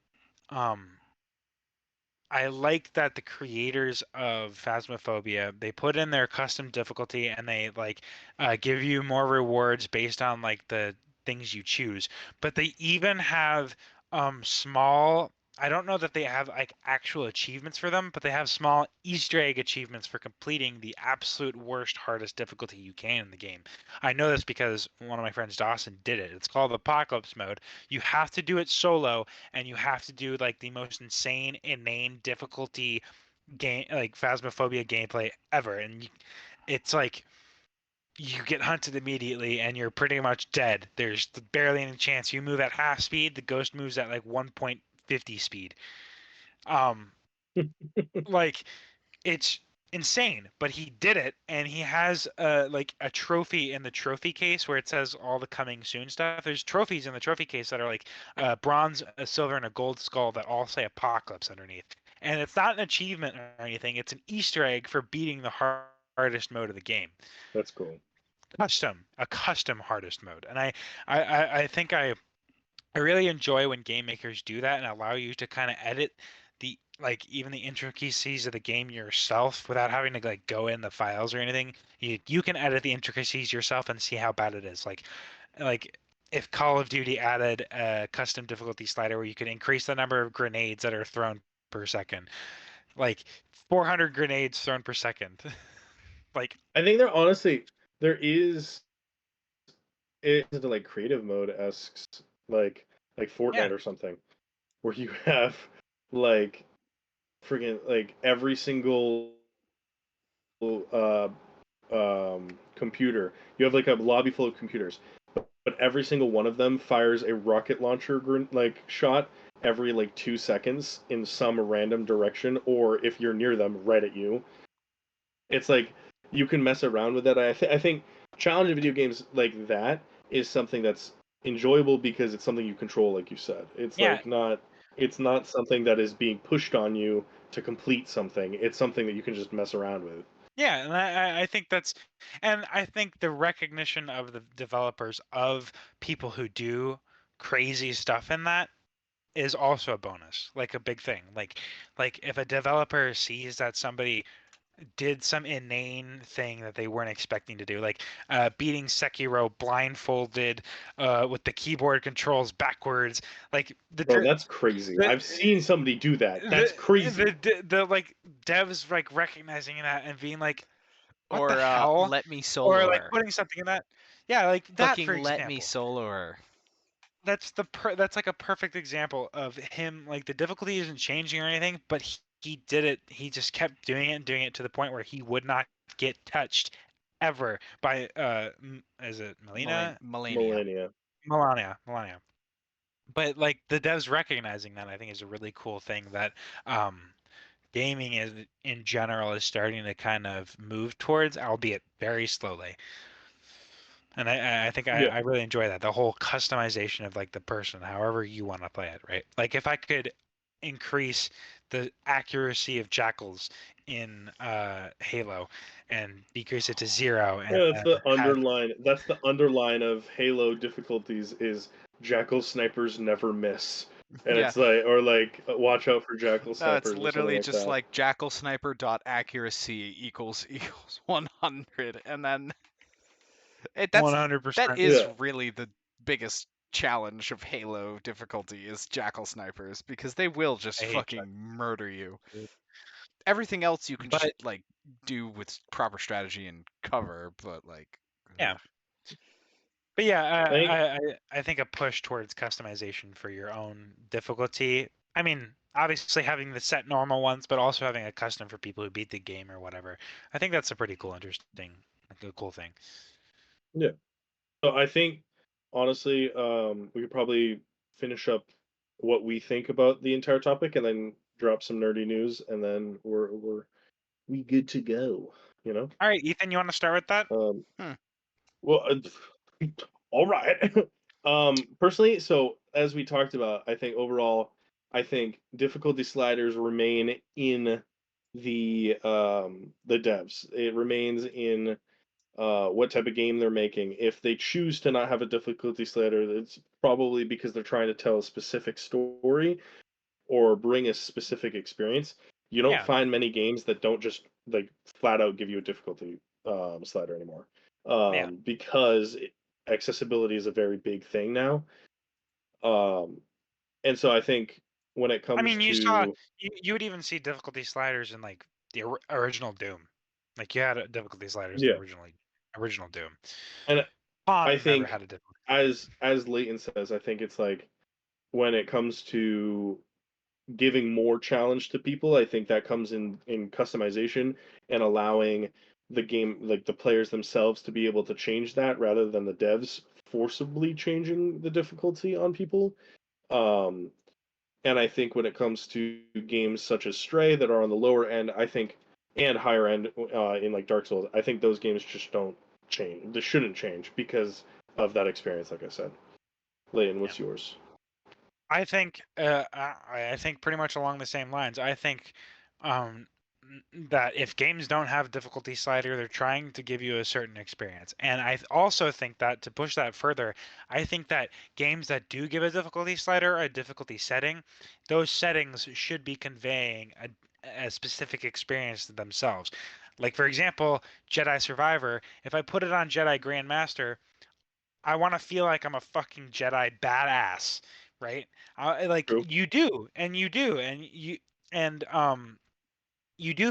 I like that the creators of Phasmophobia, they put in their custom difficulty, and they like give you more rewards based on like the things you choose. But they even have small, I don't know that they have like actual achievements for them, but they have small Easter egg achievements for completing the absolute worst, hardest difficulty you can in the game. I know this because one of my friends, Dawson, did it. It's called Apocalypse Mode. You have to do it solo, and you have to do like the most insane, inane difficulty game, like Phasmophobia gameplay ever. And it's like you get hunted immediately and you're pretty much dead. There's barely any chance. You move at half speed, the ghost moves at like 1.50 speed. Like, it's insane, but he did it, and he has like a trophy in the trophy case where it says all the coming soon stuff. There's trophies in the trophy case that are like bronze, a silver, and a gold skull that all say Apocalypse underneath. And it's not an achievement or anything. It's an Easter egg for beating the hardest mode of the game. That's cool. A custom hardest mode. And I think I really enjoy when game makers do that and allow you to kind of edit the, like, even the intricacies of the game yourself without having to like go in the files or anything. You can edit the intricacies yourself and see how bad it is. Like if Call of Duty added a custom difficulty slider where you could increase the number of grenades that are thrown per second, like 400 grenades thrown per second. Like, I think there is into like creative mode esque, like Fortnite yeah, or something, where you have like freaking like every single uh computer. You have like a lobby full of computers, but every single one of them fires a rocket launcher like shot every like 2 seconds in some random direction, or if you're near them, right at you. It's like you can mess around with that. I think challenging video games like that is something that's enjoyable because it's something you control, like you said. It's Yeah, it's not something that is being pushed on you to complete something. It's something that you can just mess around with. yeah, and I think that's, and I think the recognition of the developers of people who do crazy stuff in that is also a bonus, like a big thing. Like if a developer sees that somebody did some inane thing that they weren't expecting to do, like beating Sekiro blindfolded with the keyboard controls backwards, like Bro, that's crazy. the I've seen somebody do that. the That's crazy. the like devs like recognizing that and being like, what the Or hell? let me Or solo like her. putting something in that. Yeah, like that Fucking for let me example. solo her. That's like a perfect example of him. Like the difficulty isn't changing or anything, but he did it. He just kept doing it and doing it to the point where he would not get touched ever by is it Melina? Melania. Millennia. Melania. But like the devs recognizing that, I think, is a really cool thing that um gaming is in general is starting to kind of move towards, albeit very slowly. And I think Yeah. I really enjoy that. The whole customization of like the person, however you want to play it, right? Like if I could increase the accuracy of jackals in Halo and decrease it to 0 and Yeah, that's the have underline. That's the underline of Halo difficulties is jackal snipers never miss, and Yeah. it's like or like watch out for jackal No, snipers it's or something literally like just that. like jackal sniper dot accuracy equals 100, and then that 100%. is Yeah, really the biggest challenge of Halo difficulty is jackal snipers because they will just I hate fucking murder you. jackals. Everything else you can just But like do with proper strategy and cover, but like yeah. ugh. But yeah, I think I think a push towards customization for your own difficulty. I mean, obviously having the set normal ones, but also having a custom for people who beat the game or whatever. I think that's a pretty cool, interesting, like a cool thing. yeah. So I think honestly, we could probably finish up what we think about the entire topic, and then drop some nerdy news, and then we good to go. You know. All right, Ethan, you want to start with that? Um, Hmm. well, all right. Personally, so as we talked about, I think overall, I think difficulty sliders remain in the devs. It remains in what type of game they're making. If they choose to not have a difficulty slider, it's probably because they're trying to tell a specific story or bring a specific experience. You don't Yeah, find many games that don't just like flat out give you a difficulty slider anymore, yeah. because accessibility is a very big thing now. Um, and so I think when it I comes mean, to you would even see difficulty sliders in like the original Doom. Like you had difficulty sliders in yeah, original Doom. and I Spawn never think had a difficulty. as Leighton says, I think it's like when it comes to giving more challenge to people, I think that comes in customization and allowing the game, like the players themselves, to be able to change that rather than the devs forcibly changing the difficulty on people. Um, and I think when it comes to games such as Stray that are on the lower end, I think, and higher end in like Dark Souls, I think those games just don't change. They shouldn't change because of that experience. Like I said, Leighton, Yeah. what's yours? I think pretty much along the same lines. I think um, that if games don't have difficulty slider, they're trying to give you a certain experience. And I also think that to push that further, I think that games that do give a difficulty slider, a difficulty setting, those settings should be conveying a specific experience to themselves. Like for example, Jedi Survivor. If I put it on Jedi Grandmaster, I want to feel like I'm a fucking Jedi badass, right? Like True. you do, and you do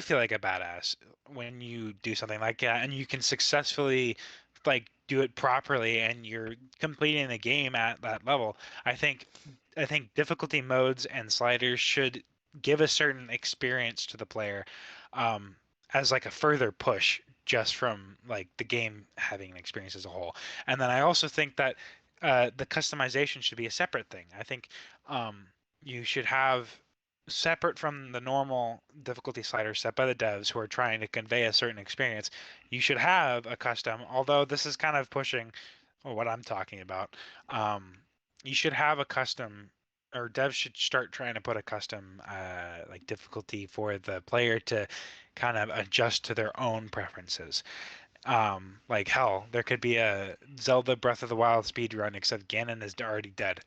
feel like a badass when you do something like that, and you can successfully like do it properly, and you're completing the game at that level. I think I think difficulty modes and sliders should give a certain experience to the player, um, as like a further push just from like the game having an experience as a whole. And then I also think that the customization should be a separate thing. I think you should have separate from the normal difficulty slider set by the devs who are trying to convey a certain experience. You should have a custom, although this is kind of pushing or what I'm talking about, you should have a custom, or devs should start trying to put a custom like difficulty for the player to kind of adjust to their own preferences. Like hell, there could be a Zelda Breath of the Wild speed run, except Ganon is already dead.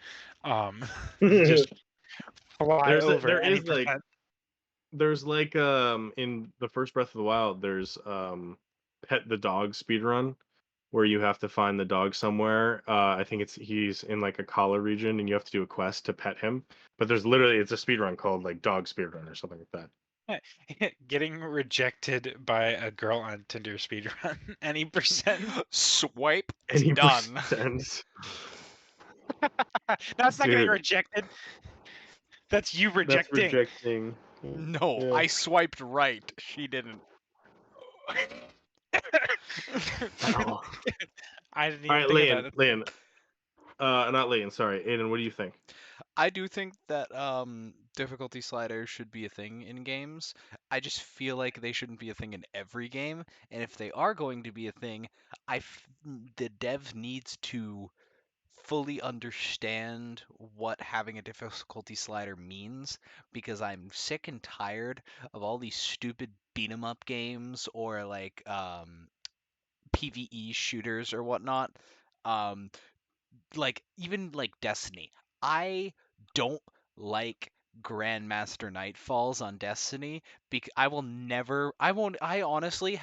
You just fly over There any is percent. there's like in the first Breath of the Wild, there's pet the dog speedrun where you have to find the dog somewhere. I think he's in like a collar region and you have to do a quest to pet him. But there's literally it's a speedrun called like dog speedrun or something like that. Getting rejected by a girl on Tinder speedrun. Any percent. Swipe. Any Done. percent. That's not getting Dude. rejected. That's you That's rejecting. rejecting. No, Yeah. I swiped right. She didn't. Wow. I didn't even All right, think of that. Lian. Not Lian. Sorry, Aiden. What do you think? I do think that difficulty sliders should be a thing in games. I just feel like they shouldn't be a thing in every game. And if they are going to be a thing, the dev needs to fully understand what having a difficulty slider means, because I'm sick and tired of all these stupid beat 'em up games or like PvE shooters or whatnot. Like even like Destiny. I don't like Grandmaster Nightfalls on Destiny because I honestly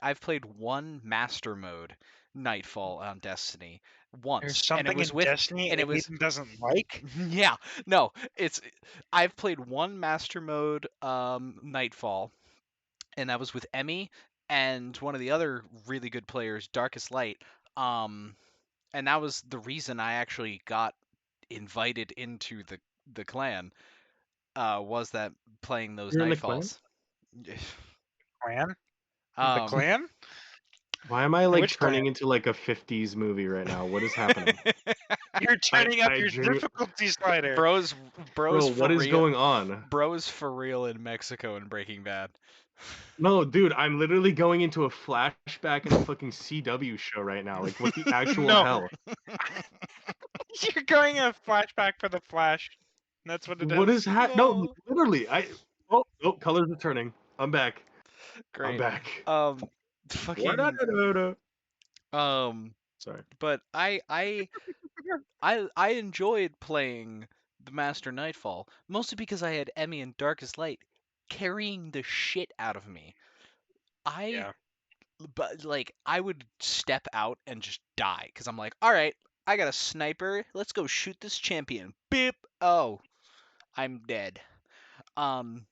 I've played one master mode Nightfall on Destiny once, There's and it something was in with Destiny and it was Aiden doesn't like. yeah, no, I've played one master mode Nightfall, and that was with Emmy and one of the other really good players, Darkest Light. And that was the reason I actually got invited into the clan. Was that playing those You're in the clan? Nightfalls? Clan? The um, clan? Why am I like Which clan? turning into like a 50s movie right now? What is happening? You're turning up I your difficulty slider. bros Bro, for what is real. going on? Bros for real in Mexico and Breaking Bad. No, dude, I'm literally going into a flashback in a fucking CW show right now. Like, what the actual No. hell? You're going a flashback for the Flash. That's what it is. What is No, No. literally, Oh, colors are turning. I'm back. Great. I'm back. Fucking. Sorry. But I enjoyed playing the Master Nightfall, mostly because I had Emmy and Darkest Light carrying the shit out of me. But like I would step out and just die because I'm like, all right, I got a sniper. Let's go shoot this champion. Beep. Oh, I'm dead. And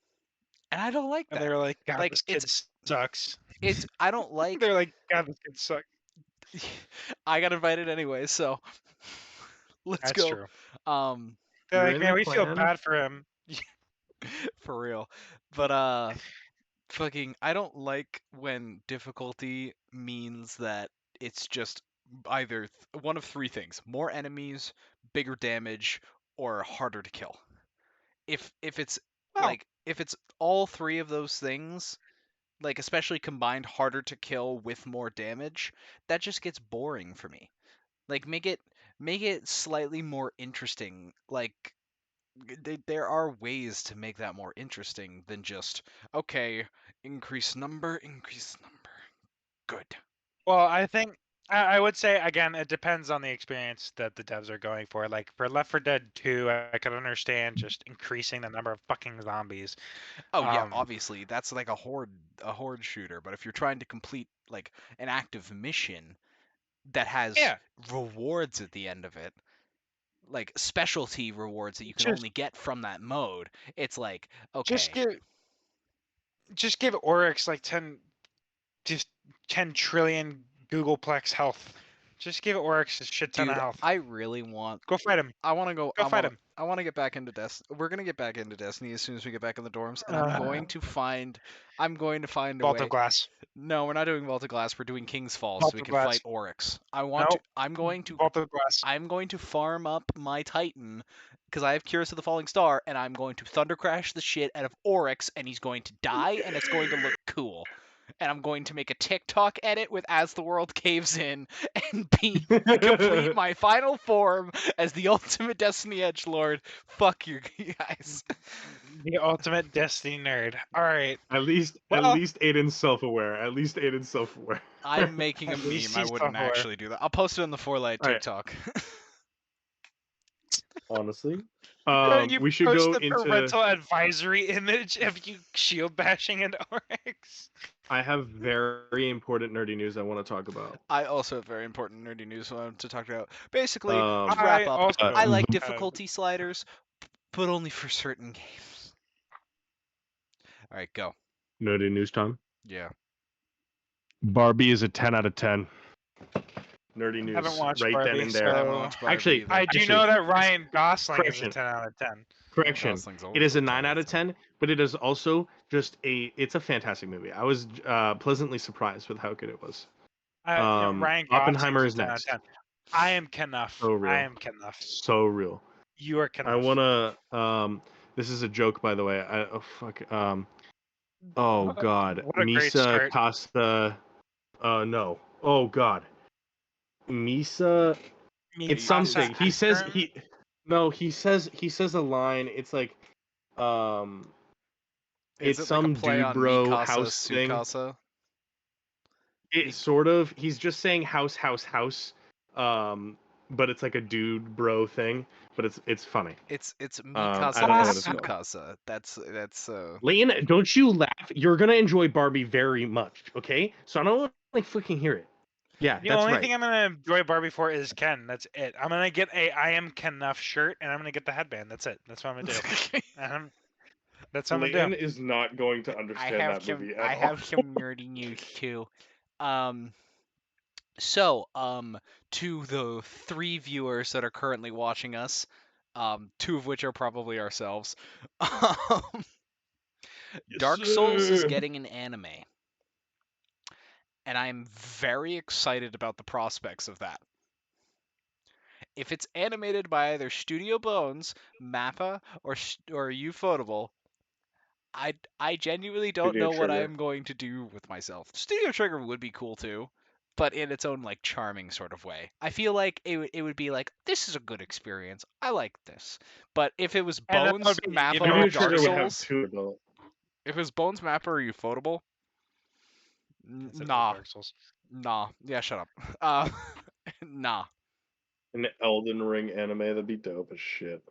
I don't like And that. they're like, God, Like, this kid sucks. I don't like. They're like, God, this kid sucks. I got invited anyway, so let's That's go. true. You're They're like, in man, the we feel clan? bad for him. For real. But fucking I don't like when difficulty means that it's just either one of three things: more enemies, bigger damage, or harder to kill. If it's Well, like if it's all three of those things, like especially combined harder to kill with more damage, that just gets boring for me. Like make it slightly more interesting. Like there are ways to make that more interesting than just okay, increase number. Good. well, I think I would say again, it depends on the experience that the devs are going for. Like for Left 4 Dead 2, I could understand just increasing the number of fucking zombies. Oh yeah, obviously that's like a horde shooter, but if you're trying to complete like an active mission that has rewards at the end of it, like specialty rewards that you can only get from that mode, it's like okay. Just give Oryx like 10 trillion Googleplex health. Just give Oryx a shit ton of health. I really want. Go fight him. I want to go. Go fight him. I want to get back into Destiny. We're gonna get back into Destiny as soon as we get back in the dorms, and I'm going to find a Vault way. of Glass. No, we're not doing Vault of Glass. We're doing King's Fall Vault so we of can Glass. fight Oryx. I'm going to Vault of Glass. I'm going to farm up my Titan because I have Curious of the Falling Star, and I'm going to Thunder Crash the shit out of Oryx, and he's going to die, and it's going to look cool. and I'm going to make a TikTok edit with "As the World Caves In" and complete my final form as the ultimate Destiny Edgelord. Fuck you guys. The ultimate Destiny nerd. All right. At least Well- Aiden's self-aware. At least Aiden's self-aware. I'm making a At least meme. I he's wouldn't self-aware. actually do that. I'll post it on the ForLight All right. TikTok. Honestly, You we should post go the into. parental advisory image of you shield bashing into Oryx. I have very important nerdy news I want to talk about. I also have very important nerdy news I want to talk about. Basically, Um, to wrap I up, also I like have- difficulty sliders, but only for certain games. All right, go. Nerdy news time. Yeah. Barbie is a 10 out of 10. Nerdy news. Haven't watched right Barbie, then and I there. haven't so- watched Barbie Actually, either. I do know that Ryan Gosling is a Correction. 10 out of 10. Correction. Gosling's It always is a a 10 9 out of 10, but it is also just it's a fantastic movie. I was pleasantly surprised with how good it was. Ryan Gosling Oppenheimer is is a 10 next. out of 10. I am Knuff. So real. I am Knuff. So real. You are Knuff. I wanna this is a joke, by the way. Oh god. What a great Misa start. Costa no. Oh god. Misa it's something. He says he says a line. It's like Is it's it like some a play dude on bro Mikasa, house thing. Sukasa? It sort of. He's just saying house. But it's like a dude bro thing. But it's funny. It's I Mikasa don't know and what it's called. Sukasa. That's Lane, don't you laugh. You're gonna enjoy Barbie very much. Okay, so I don't want to like fucking hear it. Yeah, The that's only right. thing I'm gonna enjoy Barbie for is Ken. That's it. I'm gonna get a I am Knuff shirt, and I'm gonna get the headband. That's it. That's what I'm gonna do. That's what I'm gonna do. is not going to I have some nerdy news too. So, to the 3 viewers that are currently watching us, 2 of which are probably ourselves, Dark Souls is getting an anime. And I'm very excited about the prospects of that. If it's animated by either Studio Bones, Mappa, or Ufotable, I genuinely don't Studio know what Trigger. I'm going to do with myself. Studio Trigger would be cool too, but in its own like charming sort of way. I feel like it would be like, this is a good experience. I like this. But if it was And that Bones, would be- Mappa, you know, or Studio Dark Trigger would have Souls, 2 adult. if it was Bones, Mappa, or Ufotable, That's it for nah, Dark Souls. nah, yeah, shut up. Nah. An Elden Ring anime, that'd be dope as shit.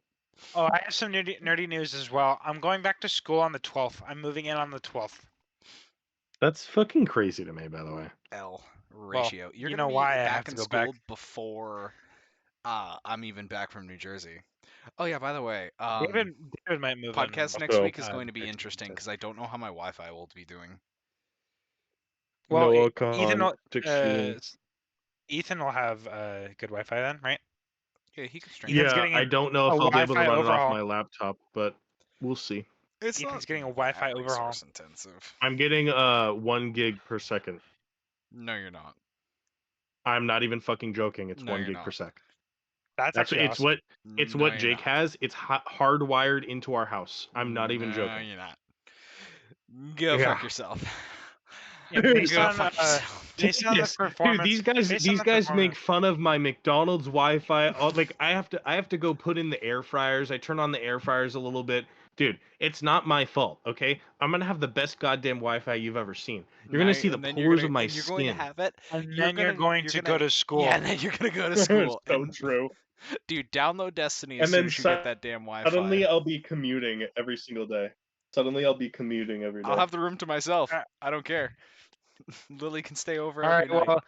Oh, I have some nerdy news as well. I'm going back to school on the 12th. I'm moving in on the 12th. That's fucking crazy to me, by the way. L ratio. You're you gonna know be why I back have to in go school back. before I'm even back from New Jersey. Oh yeah, by the way, David might move in. podcast next Also, week is going to be 15th. interesting because I don't know how my Wi-Fi will be doing. Well, Noah Ethan will, 16. Ethan will have good Wi-Fi then, right? Yeah, he can stream. Ethan's Yeah, getting I don't know a if I'll be able to Wi-Fi run it off overhaul. my laptop, but we'll see. It's Ethan's not getting a Wi-Fi that overhaul. resource intensive. I'm getting 1 gig per second. No, you're not. I'm not even fucking joking. It's No, 1 you're gig not. per sec. That's That's actually it's awesome. what it's No, what you're Jake not. has. It's hardwired into our house. I'm not even No, joking. you're not. Go Yeah. fuck yourself. Yeah, Dude, based Go on, fuck yourself. based on the Yes. performance. Dude, based on these the guys make performance- fun of my McDonald's Wi-Fi. Like I have to go put in the air fryers. I turn on the air fryers a little bit. Dude, it's not my fault, okay? I'm gonna have the best goddamn Wi-Fi you've ever seen. You're gonna see the and then pores of my and you're going to skin. have it. and then you're going to go to school. Yeah, and then you're gonna go to school. so and, true. dude, download Destiny And as soon then as you get that damn Wi-Fi. Suddenly I'll be commuting every single day. Suddenly I'll be commuting every day. I'll have the room to myself. Uh, I don't care. Lily can stay over All every right, night. well,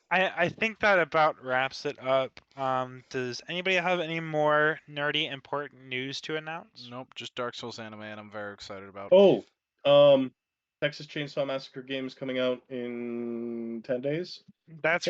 I think that about wraps it up. Does anybody have any more nerdy important news to announce? Nope, just Dark Souls anime, and I'm very excited about. Oh, Texas Chainsaw Massacre game is coming out in 10 days. That's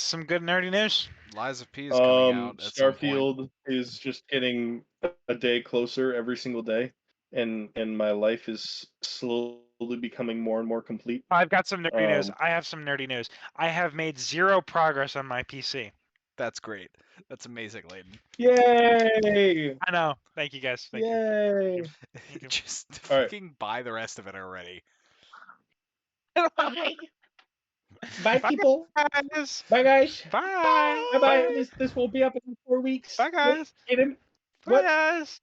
some good nerdy news. Lies of P is coming out at some point. Starfield is just getting a day closer every single day, and my life is slowly becoming more and more complete. I've got some nerdy news. Um, I have some nerdy news. I have made 0 progress on my PC. That's great. That's amazing, Layden. Yay! I know. Thank you guys. Thank you. Yay! Thank you. Just All right. fucking buy the rest of it already. Bye. Bye, Bye, people. guys. Bye, guys. Bye. Bye, bye. This will be up in 4 weeks. Bye, guys. Wait, Aiden, Bye, what? guys.